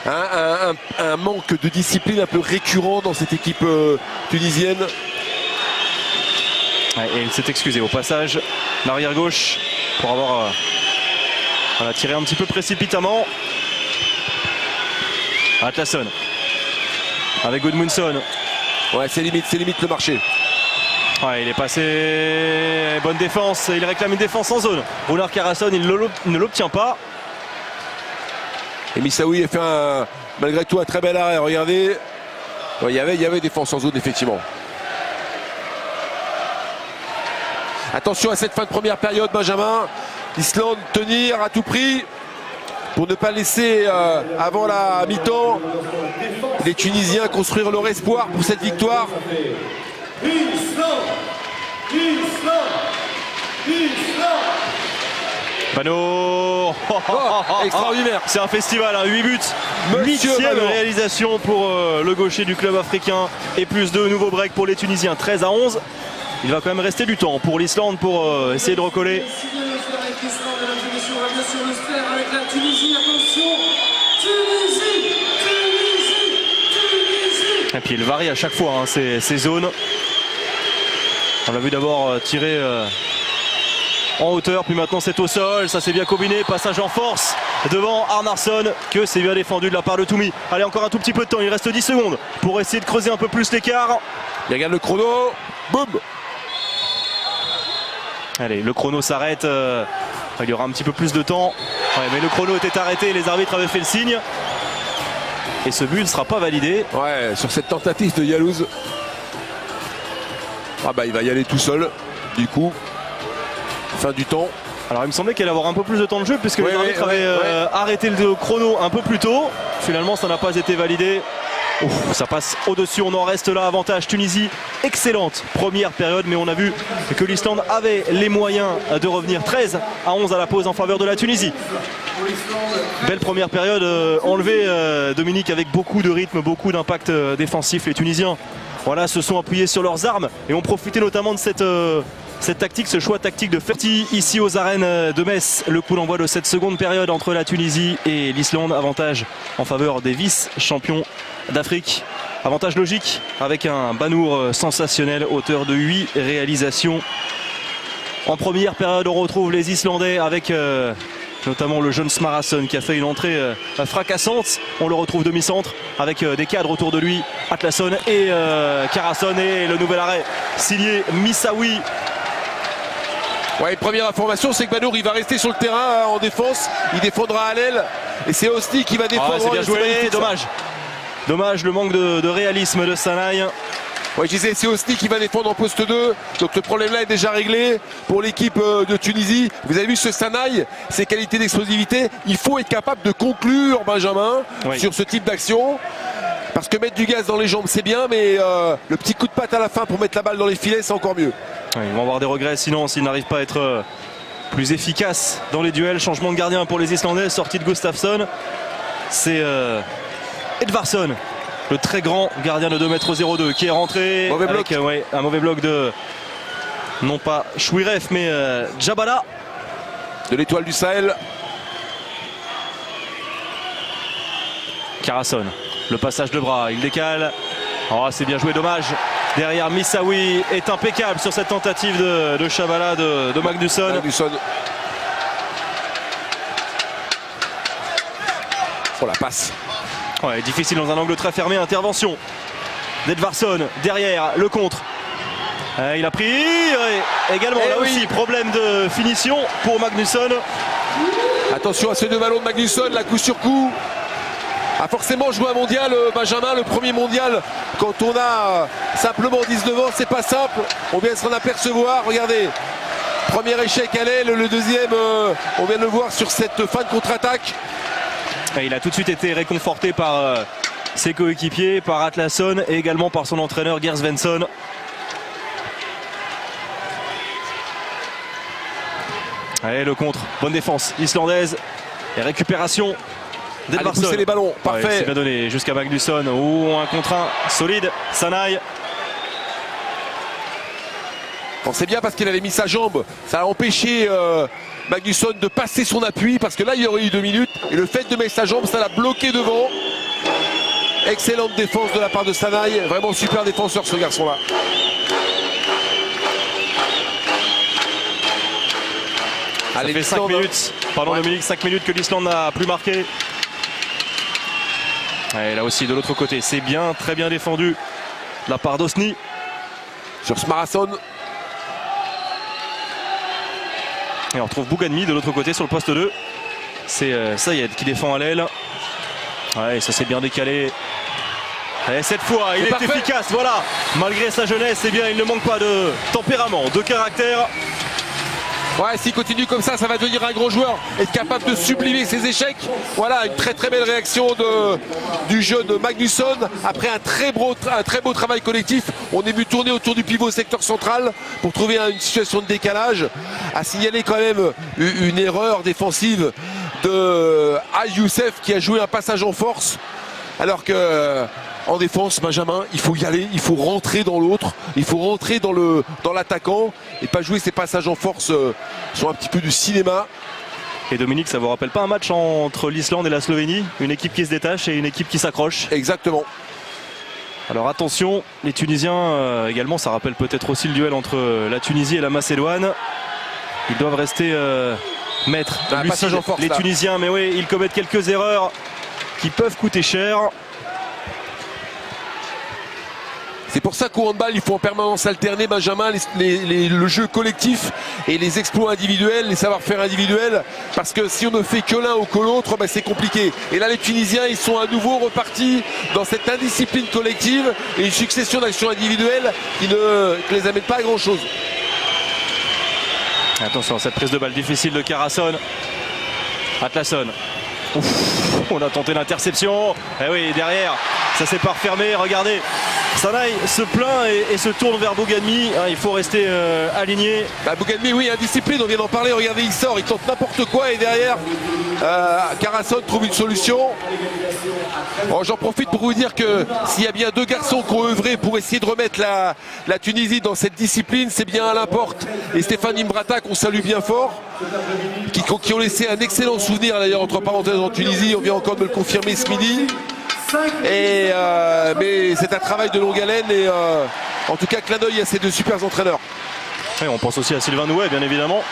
Un manque de discipline un peu récurrent dans cette équipe tunisienne. Ouais, et il s'est excusé au passage, l'arrière gauche, pour avoir tiré un petit peu précipitamment. Atlasson avec Gudmundsson. Ouais, c'est limite le marché. Ouais, il est passé. Bonne défense, il réclame une défense en zone. Runar Karason, il ne l'obtient pas. Et Missaoui a fait malgré tout un très bel arrêt. Regardez, il y avait défense en zone effectivement. Attention à cette fin de première période, Benjamin. L'Islande tenir à tout prix. pour ne pas laisser avant la mi-temps les Tunisiens construire leur espoir pour cette victoire. Pano, extraordinaire. C'est un festival, hein, 8 buts, 8e réalisation pour le gaucher du club africain et plus de nouveaux breaks pour les Tunisiens, 13-11. Il va quand même rester du temps pour l'Islande pour essayer de recoller. Et puis il varie à chaque fois hein, ces zones. On l'a vu d'abord tirer en hauteur, puis maintenant c'est au sol, ça s'est bien combiné, passage en force devant Arnarsson, que c'est bien défendu de la part de Toumi. Allez, encore un tout petit peu de temps, il reste 10 secondes pour essayer de creuser un peu plus l'écart. Il regarde le chrono, boum. Allez, le chrono s'arrête, il y aura un petit peu plus de temps, ouais, mais le chrono était arrêté, les arbitres avaient fait le signe. Et ce but ne sera pas validé. Ouais, sur cette tentative de Yalouz. Ah bah il va y aller tout seul, du coup. Fin du temps. Alors il me semblait qu'il allait avoir un peu plus de temps de jeu puisque les arbitres avaient arrêté le chrono un peu plus tôt. Finalement ça n'a pas été validé. Ouf, ça passe au-dessus, on en reste là, avantage Tunisie, excellente première période, mais on a vu que l'Islande avait les moyens de revenir 13-11 à la pause en faveur de la Tunisie. Belle première période enlevée, Dominique, avec beaucoup de rythme, beaucoup d'impact défensif. Les Tunisiens voilà, se sont appuyés sur leurs armes et ont profité notamment de cette tactique, ce choix tactique de Ferti ici aux arènes de Metz. Le coup d'envoi de cette seconde période entre la Tunisie et l'Islande, avantage en faveur des vice-champions d'Afrique. Avantage logique avec un Banour sensationnel, auteur de 8 réalisations. En première période, on retrouve les Islandais avec notamment le jeune Smarason qui a fait une entrée fracassante. On le retrouve demi-centre avec des cadres autour de lui, Atlasson et Karason, et le nouvel arrêt signé Missaoui. Ouais, première information, c'est que Banour il va rester sur le terrain en défense. Il défendra à l'aile et c'est Osni qui va défendre. C'est bien joué, dommage. Dommage le manque de réalisme de Sanaï. Ouais, je disais, c'est Osni qui va défendre en poste 2. Donc le problème là est déjà réglé pour l'équipe de Tunisie. Vous avez vu ce Sanaï, ses qualités d'explosivité. Il faut être capable de conclure, Benjamin, sur ce type d'action. Parce que mettre du gaz dans les jambes c'est bien, mais le petit coup de patte à la fin pour mettre la balle dans les filets c'est encore mieux. Ouais, ils vont avoir des regrets sinon s'ils n'arrivent pas à être plus efficaces dans les duels. Changement de gardien pour les Islandais, sortie de Gustafsson. C'est Edvarsson, le très grand gardien de 2,02 m qui est rentré avec un mauvais bloc de, non pas Chouiref mais Djabala. De l'Étoile du Sahel. Karason, le passage de bras, il décale. Oh, c'est bien joué, dommage. Derrière, Missaoui est impeccable sur cette tentative de Chabala de Magnusson. Oh la passe. Ouais, difficile dans un angle très fermé, intervention d'Edvarsson, derrière le contre. Il a pris également là aussi problème de finition pour Magnusson. Attention à ces deux ballons de Magnusson, la coup sur coup. A forcément joué un mondial, Benjamin, le premier mondial, quand on a simplement 19 ans, c'est pas simple. On vient de s'en apercevoir, regardez. Premier échec à l'aile, le deuxième, on vient de le voir sur cette fin de contre-attaque. Et il a tout de suite été réconforté par ses coéquipiers, par Atlasson et également par son entraîneur Gers Svensson. Allez, le contre, bonne défense islandaise et récupération d'Edvarsson. Pousser les ballons, parfait. C'est bien donné jusqu'à Magnusson. Un contre 1 solide, Sanaï. Bon, c'est bien parce qu'il avait mis sa jambe, ça a empêché Magnusson de passer son appui parce que là il y aurait eu 2 minutes et le fait de mettre sa jambe ça l'a bloqué devant. Excellente défense de la part de Sanaï, vraiment super défenseur ce garçon là. Ça fait 5 minutes, pardon Dominique, 5 minutes que l'Islande n'a plus marqué. Et là aussi de l'autre côté, c'est bien, très bien défendu de la part d'Osni. Sur Smarason. Et on retrouve Bouganmi de l'autre côté sur le poste 2. C'est Sayed qui défend à l'aile. Ouais, ça s'est bien décalé. Et cette fois, il est efficace, voilà. Malgré sa jeunesse, eh bien, il ne manque pas de tempérament, de caractère. Ouais, s'il continue comme ça va devenir un gros joueur, être capable de sublimer ses échecs. Voilà, une très très belle réaction du jeune Magnusson. Après un très beau travail collectif, on est venu tourner autour du pivot secteur central pour trouver une situation de décalage. À signaler quand même une erreur défensive de Al Youssef qui a joué un passage en force, alors que en défense, Benjamin, il faut y aller, il faut rentrer dans l'autre, il faut rentrer dans l'attaquant et pas jouer ces passages en force sur un petit peu du cinéma. Et Dominique, ça vous rappelle pas un match entre l'Islande et la Slovénie? Une équipe qui se détache et une équipe qui s'accroche. Exactement. Alors attention, les Tunisiens également, ça rappelle peut-être aussi le duel entre la Tunisie et la Macédoine. Ils doivent rester maîtres. Passage en force, les là. Tunisiens, mais oui, ils commettent quelques erreurs qui peuvent coûter cher. C'est pour ça qu'au handball, il faut en permanence alterner, Benjamin, le jeu collectif et les exploits individuels, les savoir-faire individuels. Parce que si on ne fait que l'un ou que l'autre, c'est compliqué. Et là, les Tunisiens, ils sont à nouveau repartis dans cette indiscipline collective et une succession d'actions individuelles qui ne les amène pas à grand-chose. Attention, cette prise de balle difficile de Carasson. Atlasson. Ouf, on a tenté l'interception. Et oui, derrière, ça s'est pas refermé. Regardez, Sanaï se plaint et se tourne vers Bougadmi. Il faut rester aligné. Bougadmi, oui, indiscipline, on vient d'en parler. Regardez, il sort, il tente n'importe quoi et derrière, Carasson trouve une solution. Bon, j'en profite pour vous dire que s'il y a bien deux garçons qui ont œuvré pour essayer de remettre la Tunisie dans cette discipline, c'est bien Alain Porte et Stéphane Imbrata qu'on salue bien fort, qui ont laissé un excellent souvenir d'ailleurs entre parenthèses en Tunisie. On vient encore de me le confirmer ce midi. Mais c'est un travail de longue haleine et en tout cas clin d'œil à ces deux super entraîneurs. Et on pense aussi à Sylvain Nouet, bien évidemment,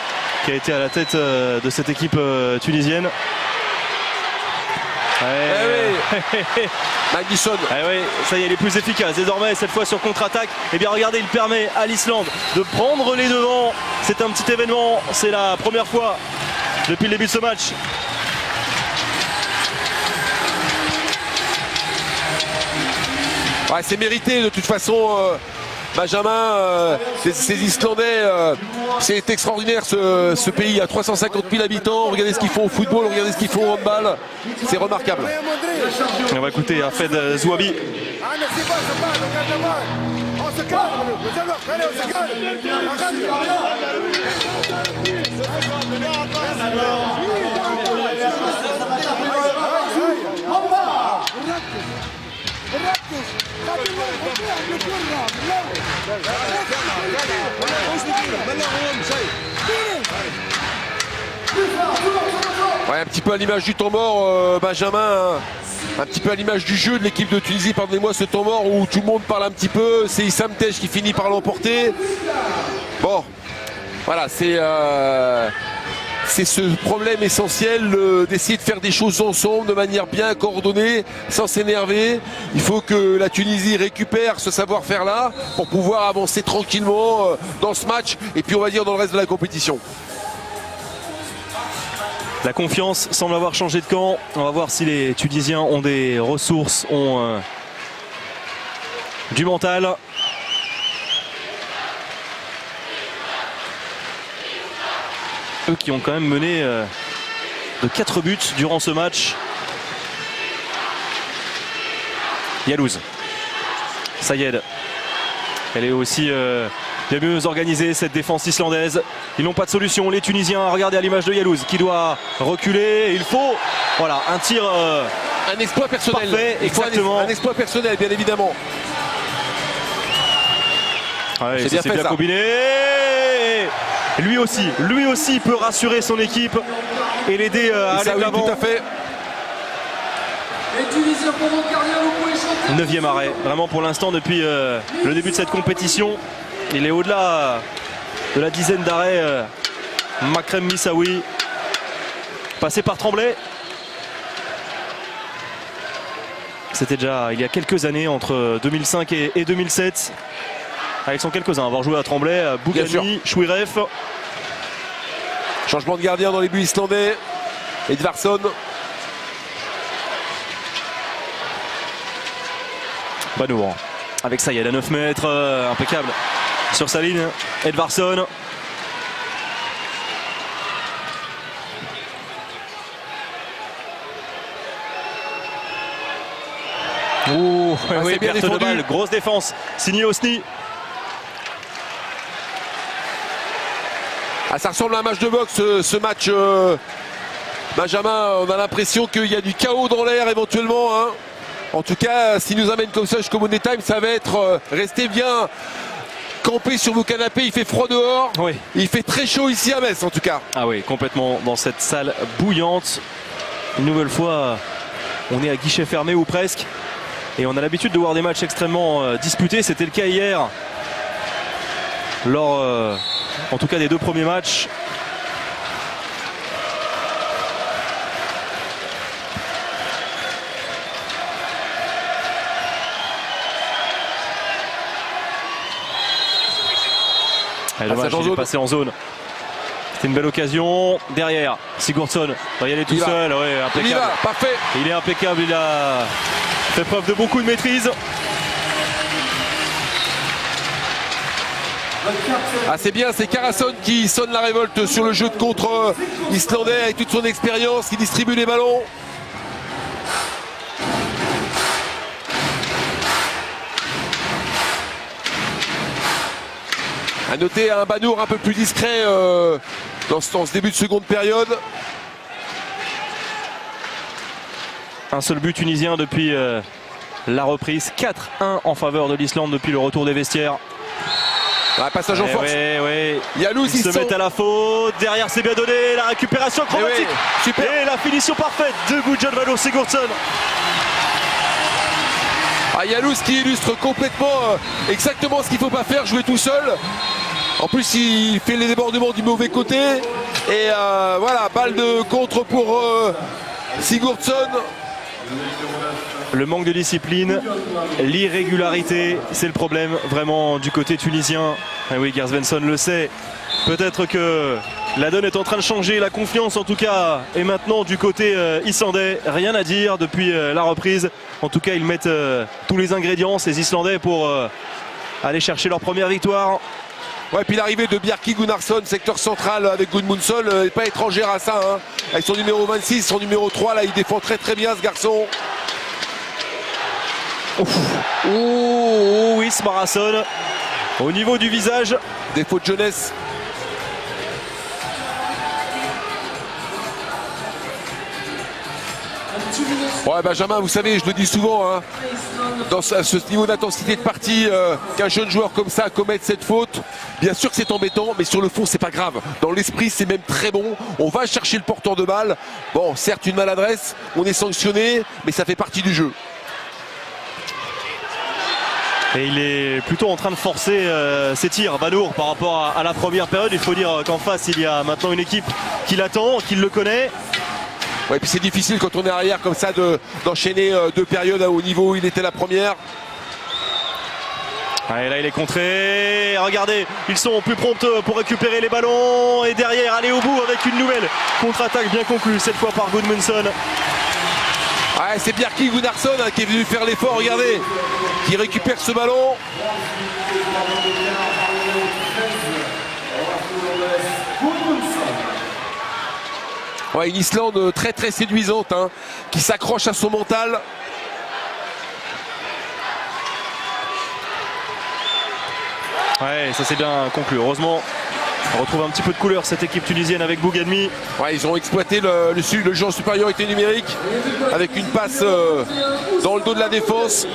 qui a été à la tête de cette équipe tunisienne. Magnusson. Ça y est, il est plus efficace désormais, cette fois sur contre-attaque. Et bien regardez, il permet à l'Islande de prendre les devants. C'est un petit événement, c'est la première fois depuis le début de ce match. Ouais, c'est mérité de toute façon, Benjamin. Ces Islandais, c'est extraordinaire ce pays. À 350 000 habitants. Regardez ce qu'ils font au football, regardez ce qu'ils font au handball. C'est remarquable. On va écouter Fed Zouabi. Ouais, un petit peu à l'image du temps mort, Benjamin, un petit peu à l'image du jeu de l'équipe de Tunisie, pardonnez-moi, ce temps mort où tout le monde parle un petit peu, c'est Issam Tej qui finit par l'emporter. Bon, voilà, c'est ce problème essentiel d'essayer de faire des choses ensemble de manière bien coordonnée, sans s'énerver. Il faut que la Tunisie récupère ce savoir-faire là pour pouvoir avancer tranquillement dans ce match et puis on va dire dans le reste de la compétition. La confiance semble avoir changé de camp. On va voir si les Tunisiens ont des ressources, ont du mental. Eux qui ont quand même mené de 4 buts durant ce match. Yalouz. Sayed. Elle est aussi bien mieux organisée, cette défense islandaise. Ils n'ont pas de solution, les Tunisiens. Regardez à l'image de Yalouz qui doit reculer. Il faut, voilà, un tir un exploit personnel. Parfait, exactement. Un exploit personnel, bien évidemment. Ouais, c'est bien combiné. Lui aussi peut rassurer son équipe et l'aider à aller de l'avant. Tout à fait. Les Tunisiens pour votre gardien, vous pouvez chanter. 9e arrêt, vraiment pour l'instant depuis le début de cette compétition. Il est au-delà de la dizaine d'arrêts. Makrem Missaoui, passé par Tremblay. C'était déjà il y a quelques années, entre 2005 et 2007. Avec son quelques-uns, avoir joué à Tremblay, Bougani, Chouiref. Changement de gardien dans les buts islandais. Edvarsson. Banour avec Sayed à 9 mètres, impeccable sur sa ligne. Edvarsson. Oh, oui, bien perte de défendu. balle, grosse défense. Signé Osni. Ah, ça ressemble à un match de boxe, ce match. Benjamin, on a l'impression qu'il y a du chaos dans l'air éventuellement. Hein. En tout cas, s'il nous amène comme ça jusqu'au Money Time, ça va être restez bien campés sur vos canapés. Il fait froid dehors. Oui. Il fait très chaud ici à Metz en tout cas. Ah oui, complètement dans cette salle bouillante. Une nouvelle fois, on est à guichet fermé ou presque. Et on a l'habitude de voir des matchs extrêmement disputés. C'était le cas hier. Lors, en tout cas, des deux premiers matchs. Dommage, il est passé en zone. C'était une belle occasion. Derrière, Sigurdsson va y aller tout seul. Ouais, impeccable. Il y va, parfait. Il est impeccable. Il a fait preuve de beaucoup de maîtrise. Ah, c'est bien, c'est Karasson qui sonne la révolte sur le jeu de contre islandais avec toute son expérience, qui distribue les ballons. À noter un Banour un peu plus discret dans ce début de seconde période. Un seul but tunisien depuis la reprise. 4-1 en faveur de l'Islande depuis le retour des vestiaires. Un passage en force. Yalouz, ils se mettent à la faute. Derrière, c'est bien donné. La récupération chromatique. Super. Et la finition parfaite de Gudjon Valur Sigurdsson. Yalouz qui illustre complètement exactement ce qu'il ne faut pas faire, jouer tout seul. En plus, il fait les débordements du mauvais côté. Et voilà, balle de contre pour Sigurdsson. Le manque de discipline, l'irrégularité, c'est le problème vraiment du côté tunisien. Et oui, Gert Svensson le sait. Peut-être que la donne est en train de changer, la confiance en tout cas est maintenant du côté islandais. Rien à dire depuis la reprise. En tout cas, ils mettent tous les ingrédients, ces Islandais, pour aller chercher leur première victoire. Ouais, puis l'arrivée de Bjarki Gunnarsson, secteur central avec Gudmundsson, n'est pas étrangère à ça. Hein. Avec son numéro 26, son numéro 3, là, il défend très très bien ce garçon. Oh oui, Smarason. Au niveau du visage. Défaut de jeunesse. Ouais, Benjamin, vous savez, je le dis souvent, hein, dans ce niveau d'intensité de partie, qu'un jeune joueur comme ça commette cette faute, bien sûr que c'est embêtant, mais sur le fond, c'est pas grave. Dans l'esprit, c'est même très bon. On va chercher le porteur de balle. Bon, certes, une maladresse, on est sanctionné, mais ça fait partie du jeu. Et il est plutôt en train de forcer ses tirs, Valur, par rapport à la première période. Il faut dire qu'en face, il y a maintenant une équipe qui l'attend, qui le connaît. Ouais, puis c'est difficile quand on est arrière comme ça d'enchaîner deux périodes à haut niveau où il était la première. Et là il est contré. Regardez, ils sont plus prompts pour récupérer les ballons. Et derrière, aller au bout avec une nouvelle contre-attaque bien conclue, cette fois par Gudmundsson. Ouais, c'est Bjarki Gunnarsson hein, qui est venu faire l'effort, regardez, qui récupère ce ballon. Ouais, une Islande très très séduisante hein, qui s'accroche à son mental. Ouais, ça c'est bien conclu. Heureusement, on retrouve un petit peu de couleur cette équipe tunisienne avec Bougadmi. Ouais, ils ont exploité le jeu en supériorité numérique avec une passe dans le dos de la défense.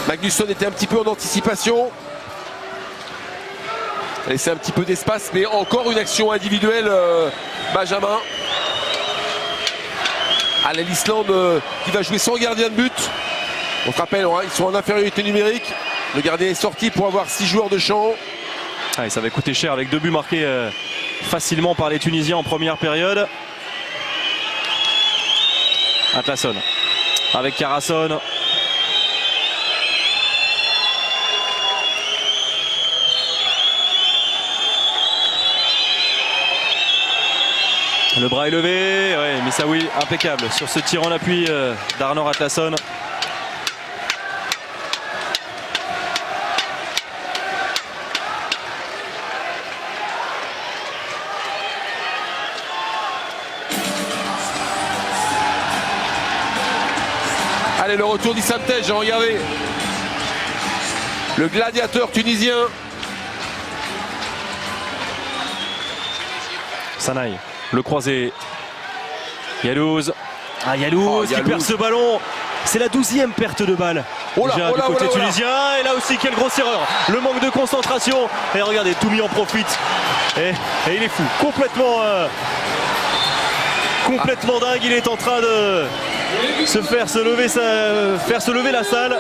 Magnusson était un petit peu en anticipation. Laissé un petit peu d'espace, mais encore une action individuelle, Benjamin. Allez, l'Islande qui va jouer sans gardien de but. On se rappelle, hein, ils sont en infériorité numérique. Le gardien est sorti pour avoir 6 joueurs de champ. Ah, et ça va coûter cher avec 2 buts marqués facilement par les Tunisiens en première période. Atlasson avec Karasson. Le bras est levé, ouais, Missaoui impeccable sur ce tir en appui d'Arnor Atlasson. Allez, le retour d'Issam Tej, regardez. Le gladiateur tunisien. Sanaï, le croisé. Yalouz. Ah, Yalouz qui perd ce ballon. C'est la 12e perte de balle. Déjà du côté tunisien. Et là aussi, quelle grosse erreur. Le manque de concentration. Et regardez, Toumi en profite. Et il est fou. Complètement dingue. Il est en train de faire se lever la salle.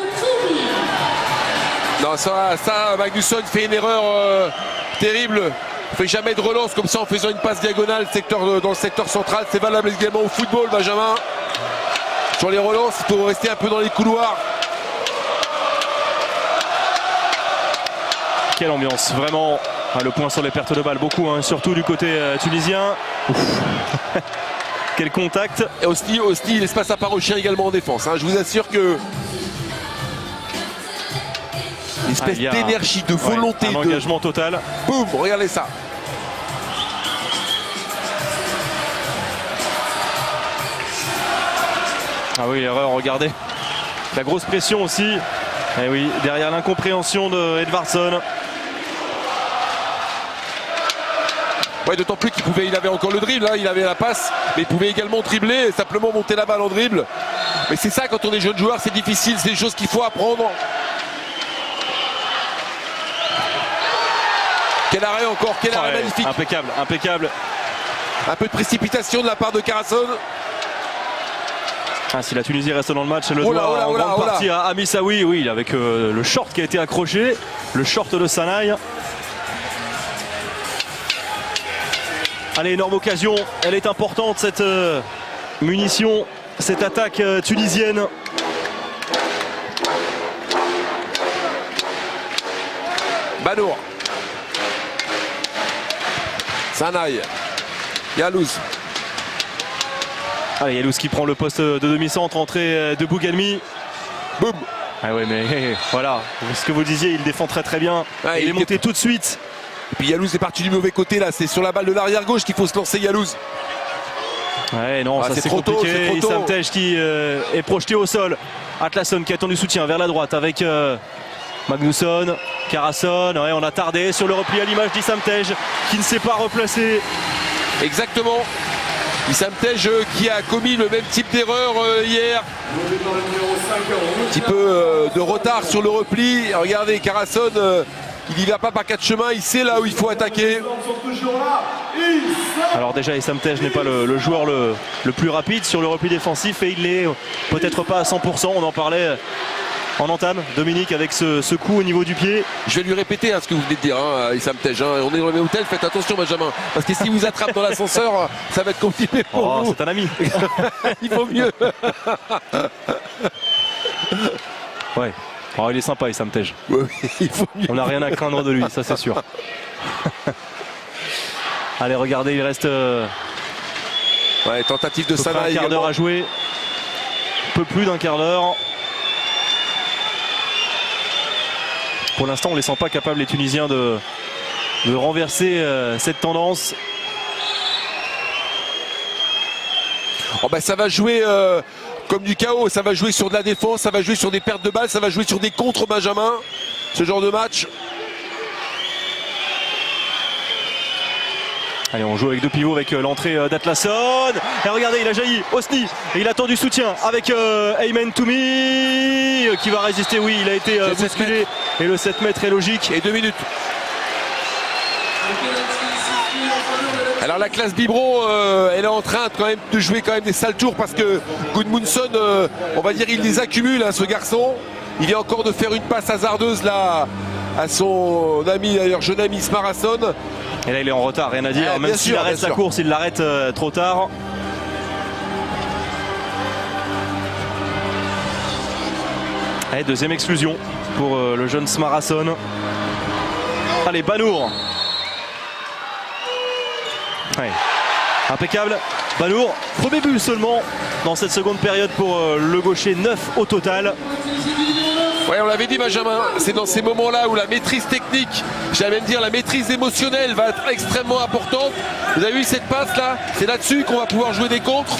Non, ça Magnusson fait une erreur terrible. Il ne fait jamais de relance comme ça en faisant une passe diagonale dans le secteur central. C'est valable également au football, Benjamin. Sur les relances, il faut rester un peu dans les couloirs. Quelle ambiance, vraiment. Le point sur les pertes de balles, beaucoup, hein, surtout du côté tunisien. Quel contact. Et Osni, il laisse pas sa part au chien également en défense. Hein. Je vous assure que une espèce d'énergie, de volonté, un engagement total. Boum, regardez ça. Ah oui, erreur, regardez. La grosse pression aussi. Et oui, derrière l'incompréhension de Edvardsson. Ouais, d'autant plus qu'il avait encore le dribble, hein, il avait la passe, mais il pouvait également dribbler et simplement monter la balle en dribble. Mais c'est ça, quand on est jeune joueur, c'est difficile, c'est des choses qu'il faut apprendre. Quel arrêt encore, quel arrêt magnifique. Impeccable, impeccable. Un peu de précipitation de la part de Karason. Ah, si la Tunisie reste dans le match, elle le doit en grande partie à Amissaoui, oui, avec le short qui a été accroché, le short de Sanaï. Allez, énorme occasion, elle est importante cette munition, cette attaque tunisienne. Banour. Sanaï. Yalouz. Allez, Yalouz qui prend le poste de demi-centre, entrée de Bougalmi. Boum. Ah ouais, mais voilà, ce que vous disiez, il défend très très bien. Il est monté tout de suite. Et puis Yalouz est parti du mauvais côté là, c'est sur la balle de l'arrière gauche qu'il faut se lancer Yalouz. Ouais, non, ça c'est compliqué. Issam Tej qui est projeté au sol. Atlasson qui attend du soutien vers la droite avec Magnusson, Karason. Ouais, on a tardé sur le repli à l'image d'Issam Tej qui ne s'est pas replacé. Exactement. Issam Tej qui a commis le même type d'erreur hier. Un petit peu de retard sur le repli. Regardez, Karason, il n'y va pas par quatre chemins, il sait là où il faut attaquer. Alors déjà, Issam Tej n'est pas le joueur le plus rapide sur le repli défensif et il n'est peut-être pas à 100%. On en parlait en entame, Dominique, avec ce coup au niveau du pied. Je vais lui répéter ce que vous venez de dire, Issam Tej. On est dans le même hôtel, faites attention Benjamin. Parce que si vous attrape dans l'ascenseur, ça va être compliqué pour vous. C'est un ami. Il vaut mieux. Ouais. Oh, il est sympa, Issam Tej. Ouais, il faut mieux. On n'a rien à craindre de lui, ça c'est sûr. Allez, regardez, il reste tentative de Sanaï. Un quart d'heure à jouer. Un peu plus d'un quart d'heure. Pour l'instant, on ne les sent pas capables, les Tunisiens, de renverser cette tendance. Oh bah, ça va jouer comme du chaos, ça va jouer sur de la défense, ça va jouer sur des pertes de balles, ça va jouer sur des contres, Benjamin, ce genre de match. Allez, on joue avec deux pivots avec l'entrée d'Atlasson. Et regardez, il a jailli, Osni. Et il attend du soutien avec Aymen Toumi qui va résister. Oui, il a été bousculé. Et le 7 mètres est logique. Et 2 minutes. Alors la classe Bibro, elle est en train quand même de jouer quand même des sales tours parce que Gudmundsson, on va dire, il les accumule, ce garçon. Il vient encore de faire une passe hasardeuse là à son ami, d'ailleurs jeune ami Smarasson. Et là il est en retard, rien à dire, même s'il arrête sa course, il l'arrête trop tard. Allez, deuxième exclusion pour le jeune Smarasson. Allez, Banour. Ouais. Impeccable, Banour, premier but seulement dans cette seconde période pour le gaucher, 9 au total. Ouais, on l'avait dit Benjamin, c'est dans ces moments-là où la maîtrise technique, j'allais même dire la maîtrise émotionnelle va être extrêmement importante. Vous avez vu cette passe là, c'est là-dessus qu'on va pouvoir jouer des contres.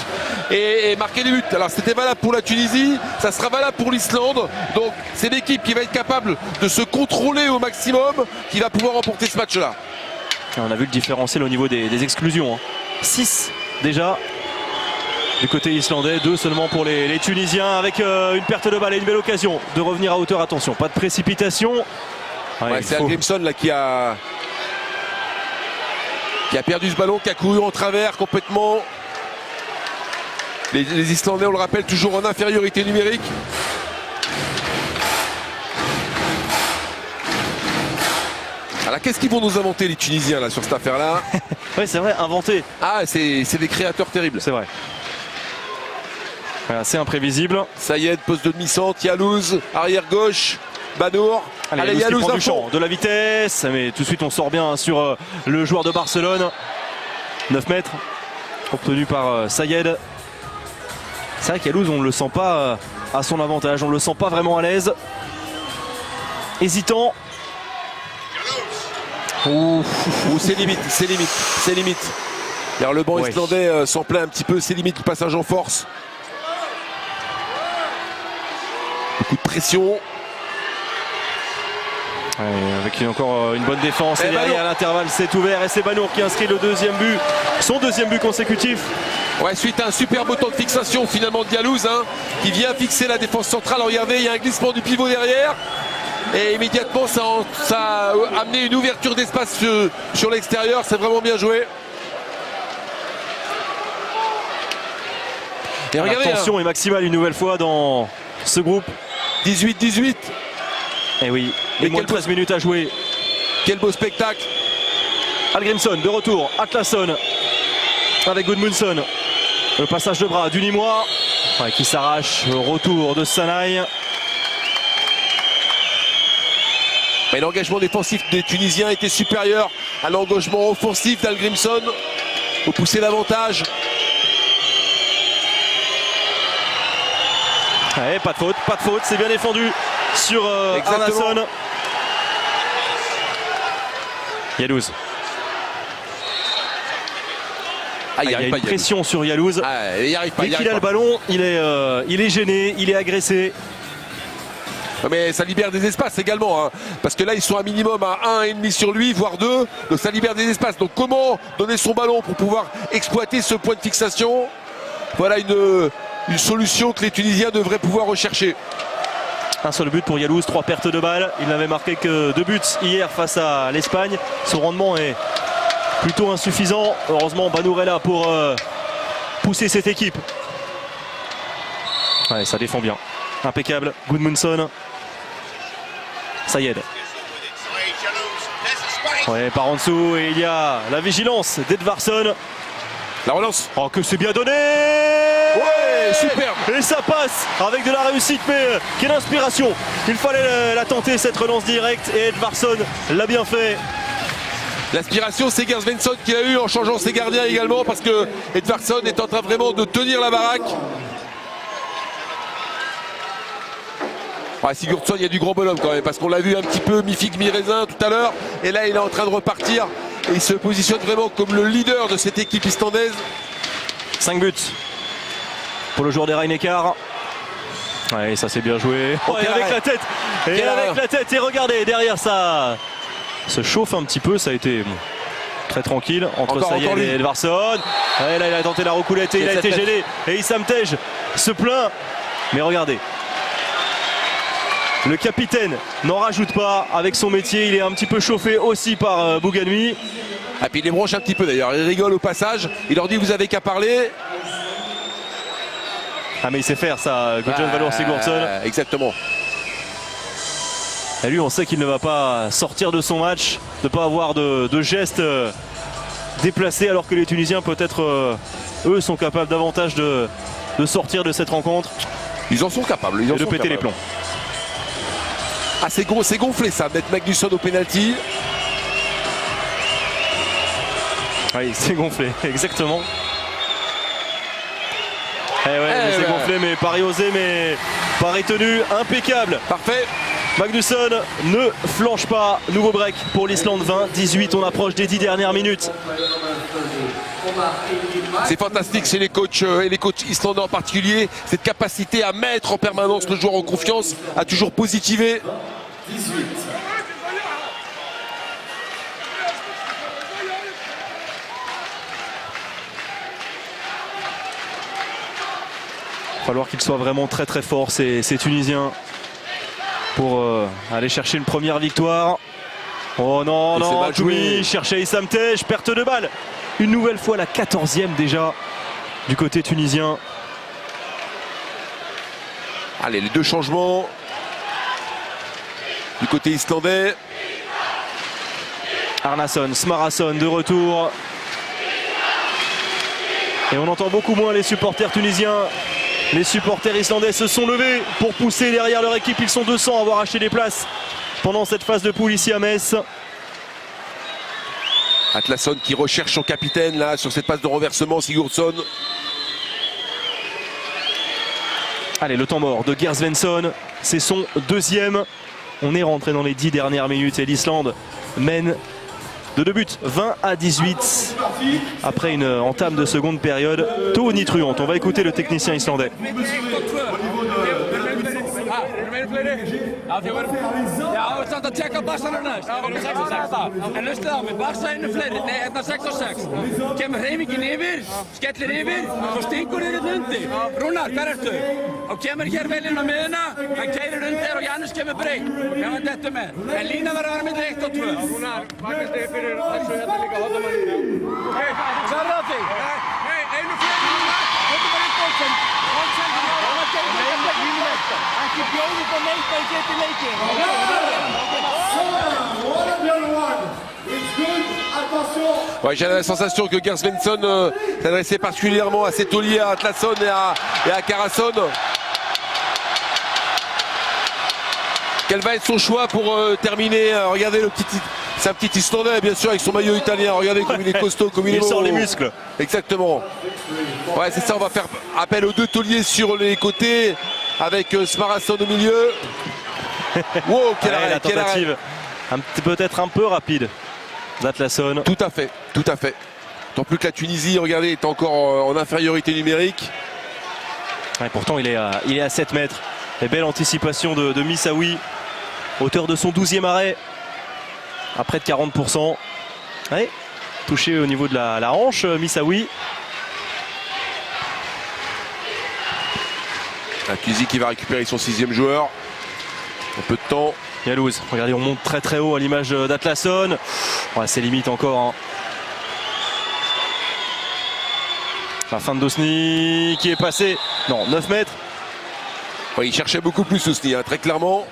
et marquer des buts. Alors c'était valable pour la Tunisie, ça sera valable pour l'Islande. Donc c'est l'équipe qui va être capable de se contrôler au maximum qui va pouvoir remporter ce match-là. On a vu le différentiel au niveau des exclusions. 6 déjà du côté islandais, 2 seulement pour les Tunisiens, avec une perte de balle et une belle occasion de revenir à hauteur. Attention, pas de précipitation. Ouais, c'est Algrimson là qui a perdu ce ballon, qui a couru en travers complètement. Les Islandais, on le rappelle, toujours en infériorité numérique. Alors qu'est-ce qu'ils vont nous inventer les Tunisiens là sur cette affaire-là? Oui, c'est vrai, inventé. Ah, c'est des créateurs terribles. C'est vrai. Voilà, c'est imprévisible. Sayed, poste de demi-centre, Yalouz, arrière gauche, Banour. Allez, Yalouz qui prend du champ, de la vitesse, mais tout de suite on sort bien sur le joueur de Barcelone. 9 mètres obtenu par Sayed. C'est vrai qu'Yalouz, on ne le sent pas à son avantage, on ne le sent pas vraiment à l'aise. Hésitant. C'est limite, c'est limite, c'est limite. Alors le banc islandais s'en plaint un petit peu, c'est limite le passage en force. Beaucoup de pression. Avec encore une bonne défense et derrière à l'intervalle c'est ouvert et c'est Banour qui inscrit le deuxième but, son deuxième but consécutif. Ouais, suite à un superbe temps de fixation finalement de Yalouz qui vient fixer la défense centrale. Regardez, il y a un glissement du pivot derrière et immédiatement ça a amené une ouverture d'espace sur l'extérieur. C'est vraiment bien joué. Et regardez, la tension est maximale une nouvelle fois dans ce groupe. 18-18. Et oui, et moins de 13 minutes à jouer. Quel beau spectacle. Algrimson de retour, Atlasson avec Gudmundsson. Le passage de bras d'Unimois qui s'arrache au retour de Sanaï. Mais l'engagement défensif des Tunisiens était supérieur à l'engagement offensif d'Algrimson. Il faut pousser l'avantage. Ouais, pas de faute, c'est bien défendu sur Arnason. Yalouz. Il y a une pression sur Yalouz. Il y arrive pas. Dès qu'il a le ballon, il est gêné, il est agressé. Mais ça libère des espaces également, parce que là ils sont à minimum à 1,5 sur lui, voire 2, donc ça libère des espaces. Donc comment donner son ballon pour pouvoir exploiter ce point de fixation? Voilà une solution que les Tunisiens devraient pouvoir rechercher. Un seul but pour Yalouz, 3 pertes de balles. Il n'avait marqué que 2 buts hier face à l'Espagne. Son rendement est plutôt insuffisant. Heureusement, Banour est là pour pousser cette équipe. Ouais, ça défend bien. Impeccable. Gudmundsson. Sayed. Ouais, par en dessous. Et il y a la vigilance d'Edvardsson. La relance. Oh, que c'est bien donné! Ouais, superbe! Et ça passe avec de la réussite, mais quelle inspiration! Il fallait la tenter, cette relance directe, et Edvardsson l'a bien fait. L'aspiration, c'est Gerd Svensson qui a eu en changeant ses gardiens également, parce que Edvardsson est en train vraiment de tenir la baraque. Ouais, Sigurdsson, il y a du gros bonhomme quand même, parce qu'on l'a vu un petit peu mi-figue, mi-raisin tout à l'heure, et là il est en train de repartir. Et il se positionne vraiment comme le leader de cette équipe islandaise. 5 buts pour le joueur des Rhein-Neckar. Ouais, ça c'est bien joué. Ouais, avec la tête. Et avec la tête. Et regardez, derrière ça se chauffe un petit peu. Ça a été très tranquille entre Sayed et Edvardsson. Ouais, là il a tenté la recoulette et il a été gêné. Et Issam Tej se plaint. Mais regardez. Le capitaine n'en rajoute pas avec son métier, il est un petit peu chauffé aussi par Bouganmi. Et puis il les branche un petit peu d'ailleurs, il rigole au passage, il leur dit vous avez qu'à parler. Ah mais il sait faire ça, Gudjon Valur Sigurdsson. Exactement. Et lui on sait qu'il ne va pas sortir de son match, de ne pas avoir de gestes déplacés alors que les Tunisiens peut-être eux sont capables davantage de sortir de cette rencontre. Ils en sont capables, ils en sont péter les plombs. Ah c'est gonflé ça, mettre Magnusson au pénalty. Oui, c'est gonflé, exactement. Eh ouais, c'est gonflé, mais pari osé, mais pari tenu, impeccable. Parfait. Magnusson ne flanche pas. Nouveau break pour l'Islande, 20-18. On approche des 10 dernières minutes. C'est fantastique chez les coachs et les coachs islandais en particulier, cette capacité à mettre en permanence le joueur en confiance, à toujours positiver. 18. Il va falloir qu'ils soient vraiment très très forts ces Tunisiens pour aller chercher une première victoire. Oh non, Et c'est non, mal Toumi joué. cherchait Issam Tej, perte de balle. Une nouvelle fois la 14e déjà du côté tunisien. Allez, les deux changements du côté islandais. Arnason, Smarason de retour. Et on entend beaucoup moins les supporters tunisiens. Les supporters islandais se sont levés pour pousser derrière leur équipe. Ils sont 200 à avoir acheté des places pendant cette phase de poule ici à Metz. Atlason qui recherche son capitaine là sur cette passe de renversement, Sigurdsson. Allez, le temps mort de Gerd Svensson, c'est son deuxième. On est rentré dans les 10 dernières minutes et l'Islande mène de 2 buts, 20-18. Après une entame de seconde période tonitruante. On va écouter le technicien islandais. Ja, we staan te checken op Barca ernaast. We hebben 6 og 6. En luister aan, met Barca er fleiri. Nei, hérna 6 og 6. Kemur hreyfingin yfir, skellir yfir, svo stingur þér hérna undir. Rúnar, hver ertu? Og kemur hér vel inn á miðuna, hann keyrir undir og Janus kemur breytt. Ef hann dettur með. En lína verður að vera milli 1 og 2. Rúnar, vakast þig fyrir þessu hérna líka hóttamanni. Svarðu á þig. Nei, einu fleiri núna. Þetta bara í bóksen. Ekki bjóð upp á neitt að geta leikið. Ouais, j'ai la sensation que Gerd Svensson s'adressait particulièrement à ses tauliers, à Atlason et à Karason. Quel va être son choix pour terminer? Regardez le petit, c'est un petit Islandais bien sûr avec son maillot italien. Regardez comme il est costaud, comme il est Il sort beau. les muscles. Exactement. Ouais, c'est ça. On va faire appel aux deux tauliers sur les côtés avec Smarason au milieu. Wow, quel Ouais, arrêt, la quel arrêt. tentative peut-être un peu rapide d'Atlason. Tout à fait, tout à fait. Tant plus que la Tunisie, regardez, est encore en infériorité numérique. Ouais, pourtant il est à 7 mètres. Et belle anticipation de Missaoui, auteur de son 12e arrêt à près de 40%. Ouais, touché au niveau de la hanche, Missaoui. La Tunisie qui va récupérer son 6e joueur. Un peu de temps. Yalouz, regardez, on monte très très haut à l'image d'Atlason. Ouais, c'est limite encore. Hein. La fin de Dosni qui est passé. Non, 9 mètres. Ouais, il cherchait beaucoup plus Osni, hein, très clairement.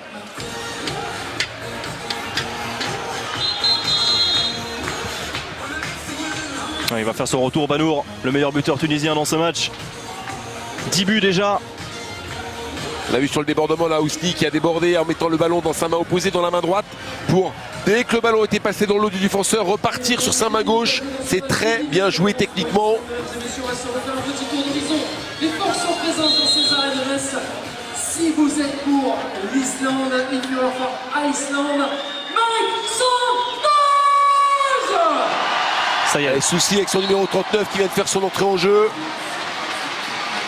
Ouais, il va faire son retour, Banour, le meilleur buteur tunisien dans ce match. 10 buts déjà. On a vu sur le débordement là Osni qui a débordé en mettant le ballon dans sa main opposée, dans la main droite, pour, dès que le ballon était passé dans l'eau du défenseur, repartir sur sa main gauche. C'est très bien joué techniquement. Les forces en présence dans ces arènes de Metz. Si vous êtes pour l'Islande, if you are for Iceland, Mike Sanders! Ça y est, Les soucis avec son numéro 39 qui vient de faire son entrée en jeu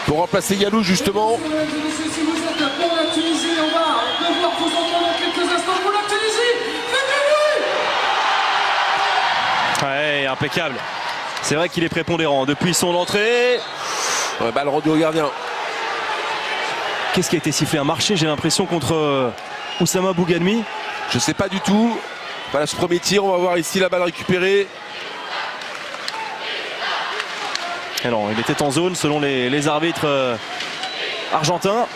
pour remplacer Yalou justement. Mesdames et messieurs, si vous êtes pour la Tunisie, on va devoir vous entendre dans quelques instants pour la Tunisie. Faites du bruit! ouais, impeccable. C'est vrai qu'il est prépondérant depuis son entrée. Ouais, balle rendue au gardien. Qu'est-ce qui a été sifflé? Un marché, j'ai l'impression, contre Oussama Bouganmi. Je sais pas du tout. Voilà ce premier tir, on va voir ici la balle récupérée. Et non, il était en zone selon les arbitres argentins.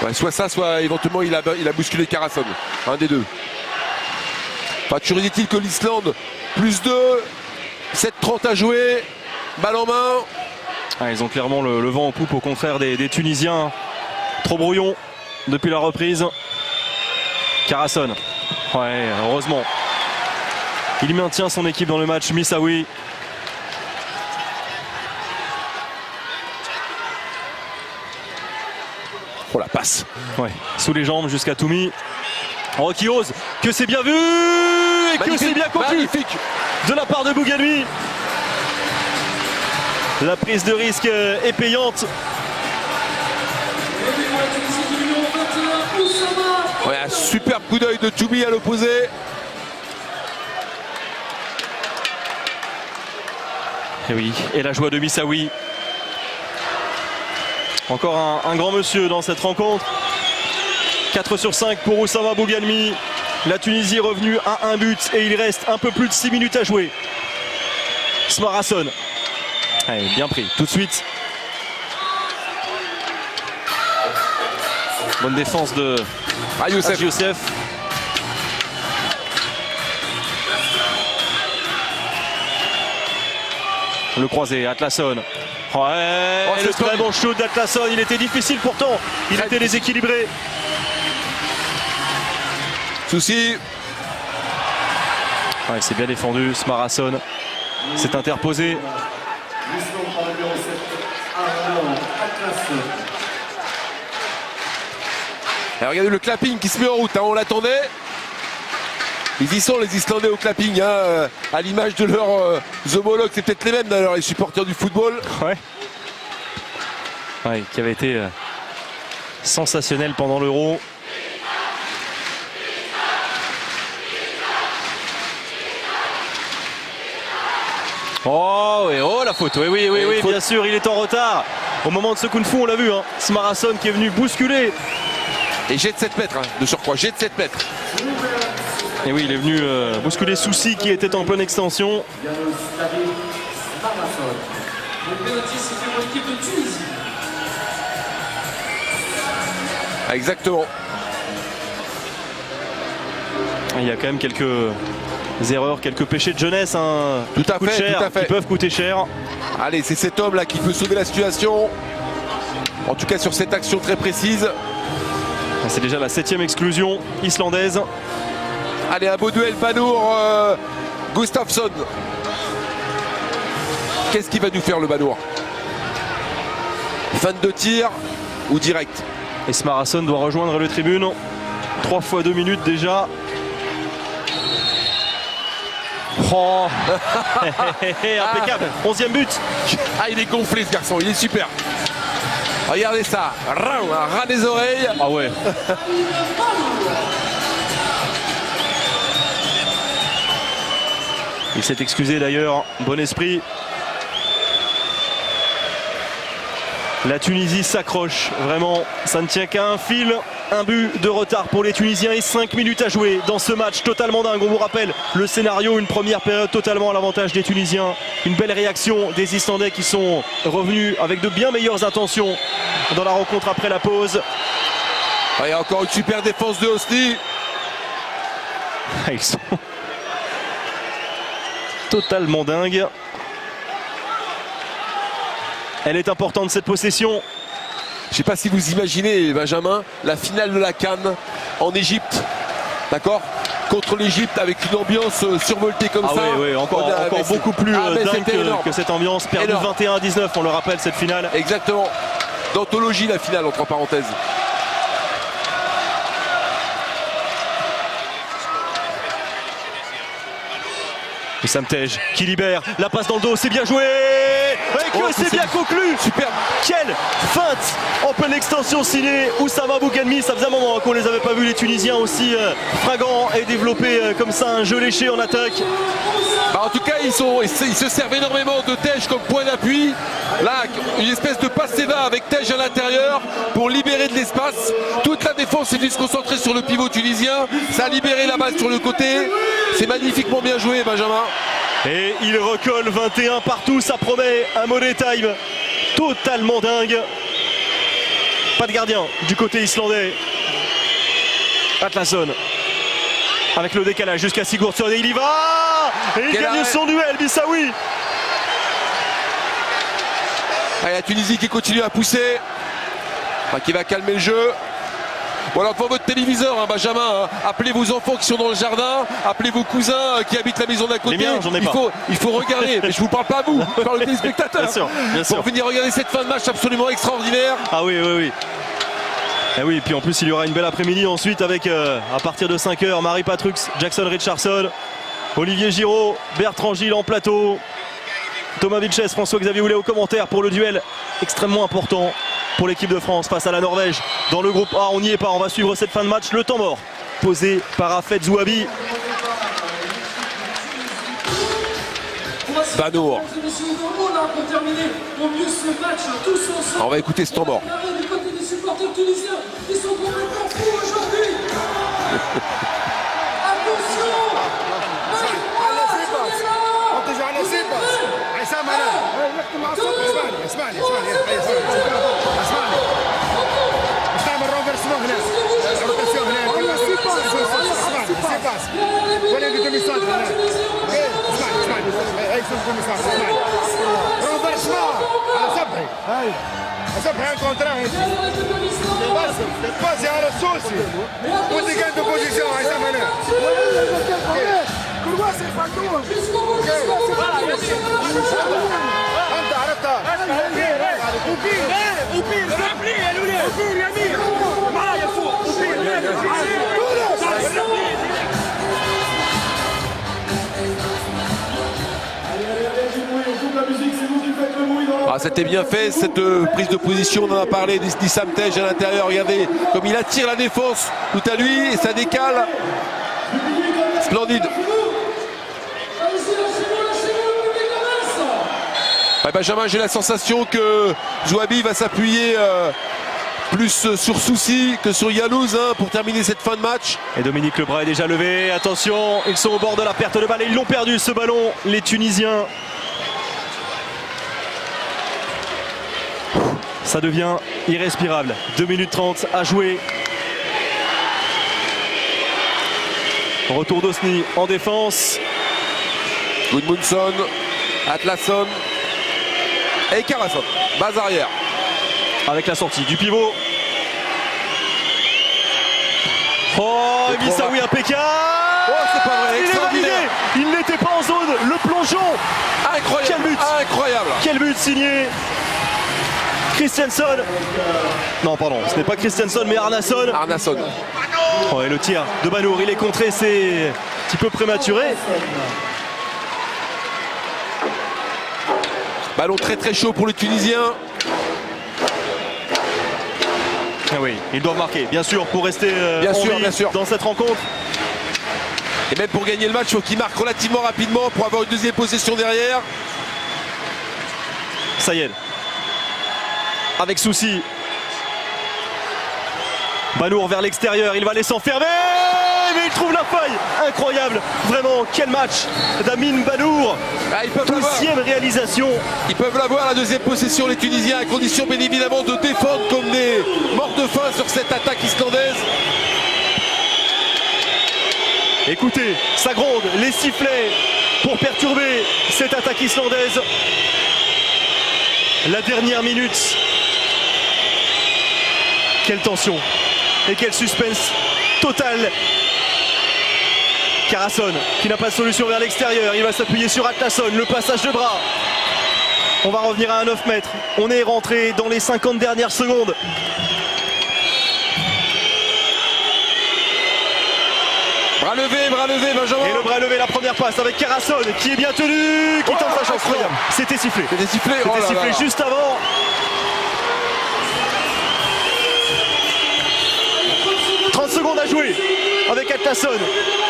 Ouais, soit ça, soit éventuellement il a bousculé Karason. Un des deux. Enfin, toujours est-il que l'Islande, plus 2, 7-30 à jouer, balle en main. Ah, ils ont clairement le vent en poupe, au contraire des Tunisiens. Trop brouillon depuis la reprise. Karason. Ouais, heureusement. Il maintient son équipe dans le match. Missaoui. Oh la passe. Ouais, sous les jambes jusqu'à Toumi. Oh, qui ose, que c'est bien vu et que c'est bien conclu Magnifique. de la part de Bougalmi. La prise de risque est payante. Ouais, un superbe coup d'œil de Toumi à l'opposé. Et oui, et la joie de Missaoui. Encore un grand monsieur dans cette rencontre. 4 sur 5 pour Oussama Bougalmi. La Tunisie est revenue à un but et il reste un peu plus de 6 minutes à jouer. Smarasson. Allez, bien pris, tout de suite. Bonne défense de Youssef. Youssef. Le croisé, Atlasson. Ouais, c'est le très top. bon shoot d'Atlasson. Il était difficile pourtant. Il était déséquilibré. Souci. Ouais, c'est bien défendu. Smarasson s'est interposé. l'Islande par le numéro 7, Arnaud Atlasson. Et regardez le clapping qui se met en route, hein, on l'attendait. Ils y sont les Islandais au clapping, hein, à l'image de leurs homologues, c'est peut-être les mêmes d'ailleurs, les supporters du football. Ouais. Ouais, qui avait été sensationnel pendant l'Euro. Oh, oui, oh la faute, oui, faute. bien sûr, il est en retard. Au moment de ce coup de fou, on l'a vu, hein. Smarasson qui est venu bousculer. Et jet de 7 mètres, hein, de surcroît, jet de 7 mètres. Et oui, il est venu bousculer Souci qui était en pleine extension. Janos David Smarasson. Le penalty, c'était pour l'équipe de Tunisie. Ah, exactement. Il y a quand même quelques erreurs, quelques péchés de jeunesse, hein, Tout à qui coûtent fait, cher, tout à fait. qui peuvent coûter cher. Allez, c'est cet homme là qui peut sauver la situation. En tout cas sur cette action très précise. C'est déjà la 7e exclusion islandaise. Allez, un beau duel Banour Gustafsson. Qu'est-ce qu'il va nous faire le Banour? Fin de tir ou direct? Et Smarasson doit rejoindre le tribune. 3 fois 2 minutes déjà. Oh. Impeccable. 11e but. Ah, il est gonflé ce garçon, il est super. Regardez ça, un ras des oreilles. Ah ouais. Il s'est excusé d'ailleurs. Bon esprit. La Tunisie s'accroche. Vraiment, ça ne tient qu'à un fil. Un but de retard pour les Tunisiens et 5 minutes à jouer dans ce match totalement dingue. On vous rappelle le scénario, une première période totalement à l'avantage des Tunisiens. Une belle réaction des Islandais qui sont revenus avec de bien meilleures intentions dans la rencontre après la pause. Il y a encore une super défense de Hosni. Ils sont totalement dingues. Elle est importante cette possession. Je ne sais pas si vous imaginez, Benjamin, la finale de la CAN en Égypte, d'accord, contre l'Égypte avec une ambiance survoltée comme ça. Oui, encore mais beaucoup plus dingue c'était énorme. que cette ambiance. Perdu Énorme. 21-19, on le rappelle, cette finale. Exactement. D'anthologie la finale, entre parenthèses. Et Sam Tej qui libère, la passe dans le dos, c'est bien joué. Et que Oh, c'est bien conclu. Superbe. Quelle feinte en pleine extension signée Oussama Bougalmi. Ça faisait un moment qu'on les avait pas vus, les Tunisiens aussi fragants et développer comme ça un jeu léché en attaque. En tout cas, ils se servent énormément de Tej comme point d'appui. Là, une espèce de passe va avec Tej à l'intérieur pour libérer de l'espace. Toute la défense est venue se concentrer sur le pivot tunisien. Ça a libéré la balle sur le côté. C'est magnifiquement bien joué, Benjamin. Et il recolle 21 partout, ça promet un money time totalement dingue. Pas de gardien du côté islandais. Atlasson avec le décalage jusqu'à Sigurdsson et il y va. Et il Quel gagne arrêt. son duel, Missaoui. Allez, la Tunisie qui continue à pousser, qui va calmer le jeu. Bon, alors pour votre téléviseur, hein, Benjamin, hein, appelez vos enfants qui sont dans le jardin, appelez vos cousins qui habitent la maison d'à côté. Les miens, j'en ai pas. Il faut regarder, mais je vous parle pas à vous, je parle aux téléspectateurs. Bien sûr, bien sûr. Pour venir regarder cette fin de match absolument extraordinaire. Ah oui. Et oui, puis en plus il y aura une belle après-midi ensuite avec à partir de 5h Marie Patrux, Jackson Richardson, Olivier Giraud, Bertrand Gilles en plateau, Thomas Vilches, François-Xavier Houlet aux commentaires pour le duel extrêmement important pour l'équipe de France face à la Norvège dans le groupe A. On n'y est pas, on va suivre cette fin de match. Le temps mort posé par Hafez Zouhabi. Banour. On va écouter ce temps mort. صبحي انكونتراه باسي على السوسي وانت كانت بوزيسيون هيثم هنا كرواسي فاندور انت عرفتها وبير وبير يا الولاد وبير يمين معايا فوق Ah, c'était bien fait cette prise de position, on en a parlé d'Issam Tej à l'intérieur. Regardez comme il attire la défense tout à lui et ça décale. Splendide. Benjamin, j'ai la sensation que Zouhabi va s'appuyer plus sur Soucy que sur Yalouz pour terminer cette fin de match. Et Dominique Lebras est déjà levé. Attention, ils sont au bord de la perte de balle et ils l'ont perdu ce ballon, les Tunisiens. Ça devient irrespirable. 2 minutes 30 à jouer. Retour d'Osni en défense. Gudmundsson, Atlasson et Karasson. Base arrière. Avec la sortie du pivot. Oh, Missaoui impeccable. Oh, c'est pas vrai, il est validé. Il n'était pas en zone. Le plongeon. Incroyable. Quel but. Incroyable. Quel but signé Christiansson. Non, pardon, ce n'est pas Christiansson, mais Arnason. Arnason. Oh, et le tir de Banour, il est contré, c'est un petit peu prématuré. Ballon très très chaud pour le Tunisien. Ah oui, ils doivent marquer, bien sûr, pour rester bien en sûr. Dans cette rencontre. Et même pour gagner le match, il faut qu'il marque relativement rapidement pour avoir une deuxième possession derrière. Sayed. Avec Soucy. Banour vers l'extérieur, il va aller s'enfermer, mais il trouve la faille. Incroyable, vraiment, quel match d'Amine Banour. Ah, ils peuvent Deuxième réalisation. Ils peuvent l'avoir la deuxième possession, les Tunisiens, à condition bien évidemment de défendre comme des morts de faim sur cette attaque islandaise. Écoutez, ça gronde, les sifflets pour perturber cette attaque islandaise. La dernière minute. Quelle tension et quel suspense total. Karasson qui n'a pas de solution vers l'extérieur. Il va s'appuyer sur Atlasson. Le passage de bras. On va revenir à un 9 mètres. On est rentré dans les 50 dernières secondes. Bras levé, Benjamin. Et le bras levé, la première passe avec Karasson qui est bien tenu, qui tente sa chance. C'était sifflé. C'était sifflé, C'était sifflé juste avant. Secondes à jouer avec Atlasson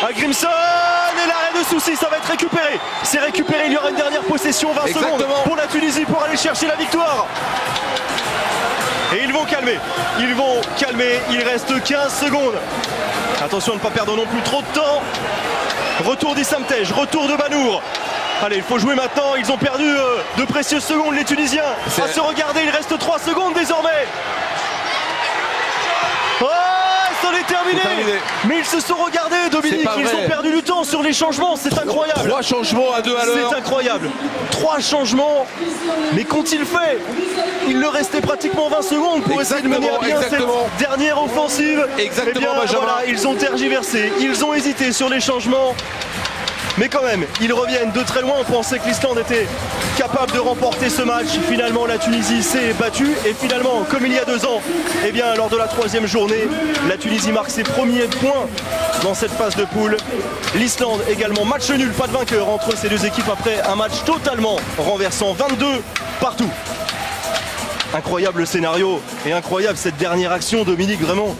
à Grimson et l'arrêt de Soucy, ça va être récupéré. C'est récupéré, il y aura une dernière possession, 20 secondes pour la Tunisie pour aller chercher la victoire. Et ils vont calmer, il reste 15 secondes. Attention à ne pas perdre non plus trop de temps. Retour d'Issam Tej, retour de Banour. Allez, il faut jouer maintenant, ils ont perdu de précieuses secondes les Tunisiens. À se regarder, il reste 3 secondes désormais. Oh, c'en est terminé. Mais ils se sont regardés, Dominique, ils ont perdu du temps sur les changements, c'est incroyable. 3 changements à 2 à l'heure. C'est incroyable. 3 changements, mais qu'ont-ils fait? Il leur restait pratiquement 20 secondes pour essayer de mener à bien cette dernière offensive. Exactement, Benjamin. Voilà, ils ont tergiversé, ils ont hésité sur les changements. Mais quand même, ils reviennent de très loin. On pensait que l'Islande était capable de remporter ce match. Finalement, la Tunisie s'est battue. Et finalement, comme il y a 2 ans, eh bien, lors de la 3e journée, la Tunisie marque ses premiers points dans cette phase de poule. L'Islande également, match nul, pas de vainqueur entre ces 2 équipes après un match totalement renversant. 22 partout. Incroyable le scénario et incroyable cette dernière action, Dominique, vraiment.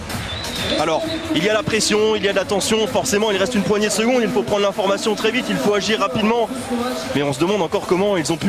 Alors, il y a la pression, il y a de la tension, forcément il reste une poignée de secondes, il faut prendre l'information très vite, il faut agir rapidement. Mais on se demande encore comment ils ont pu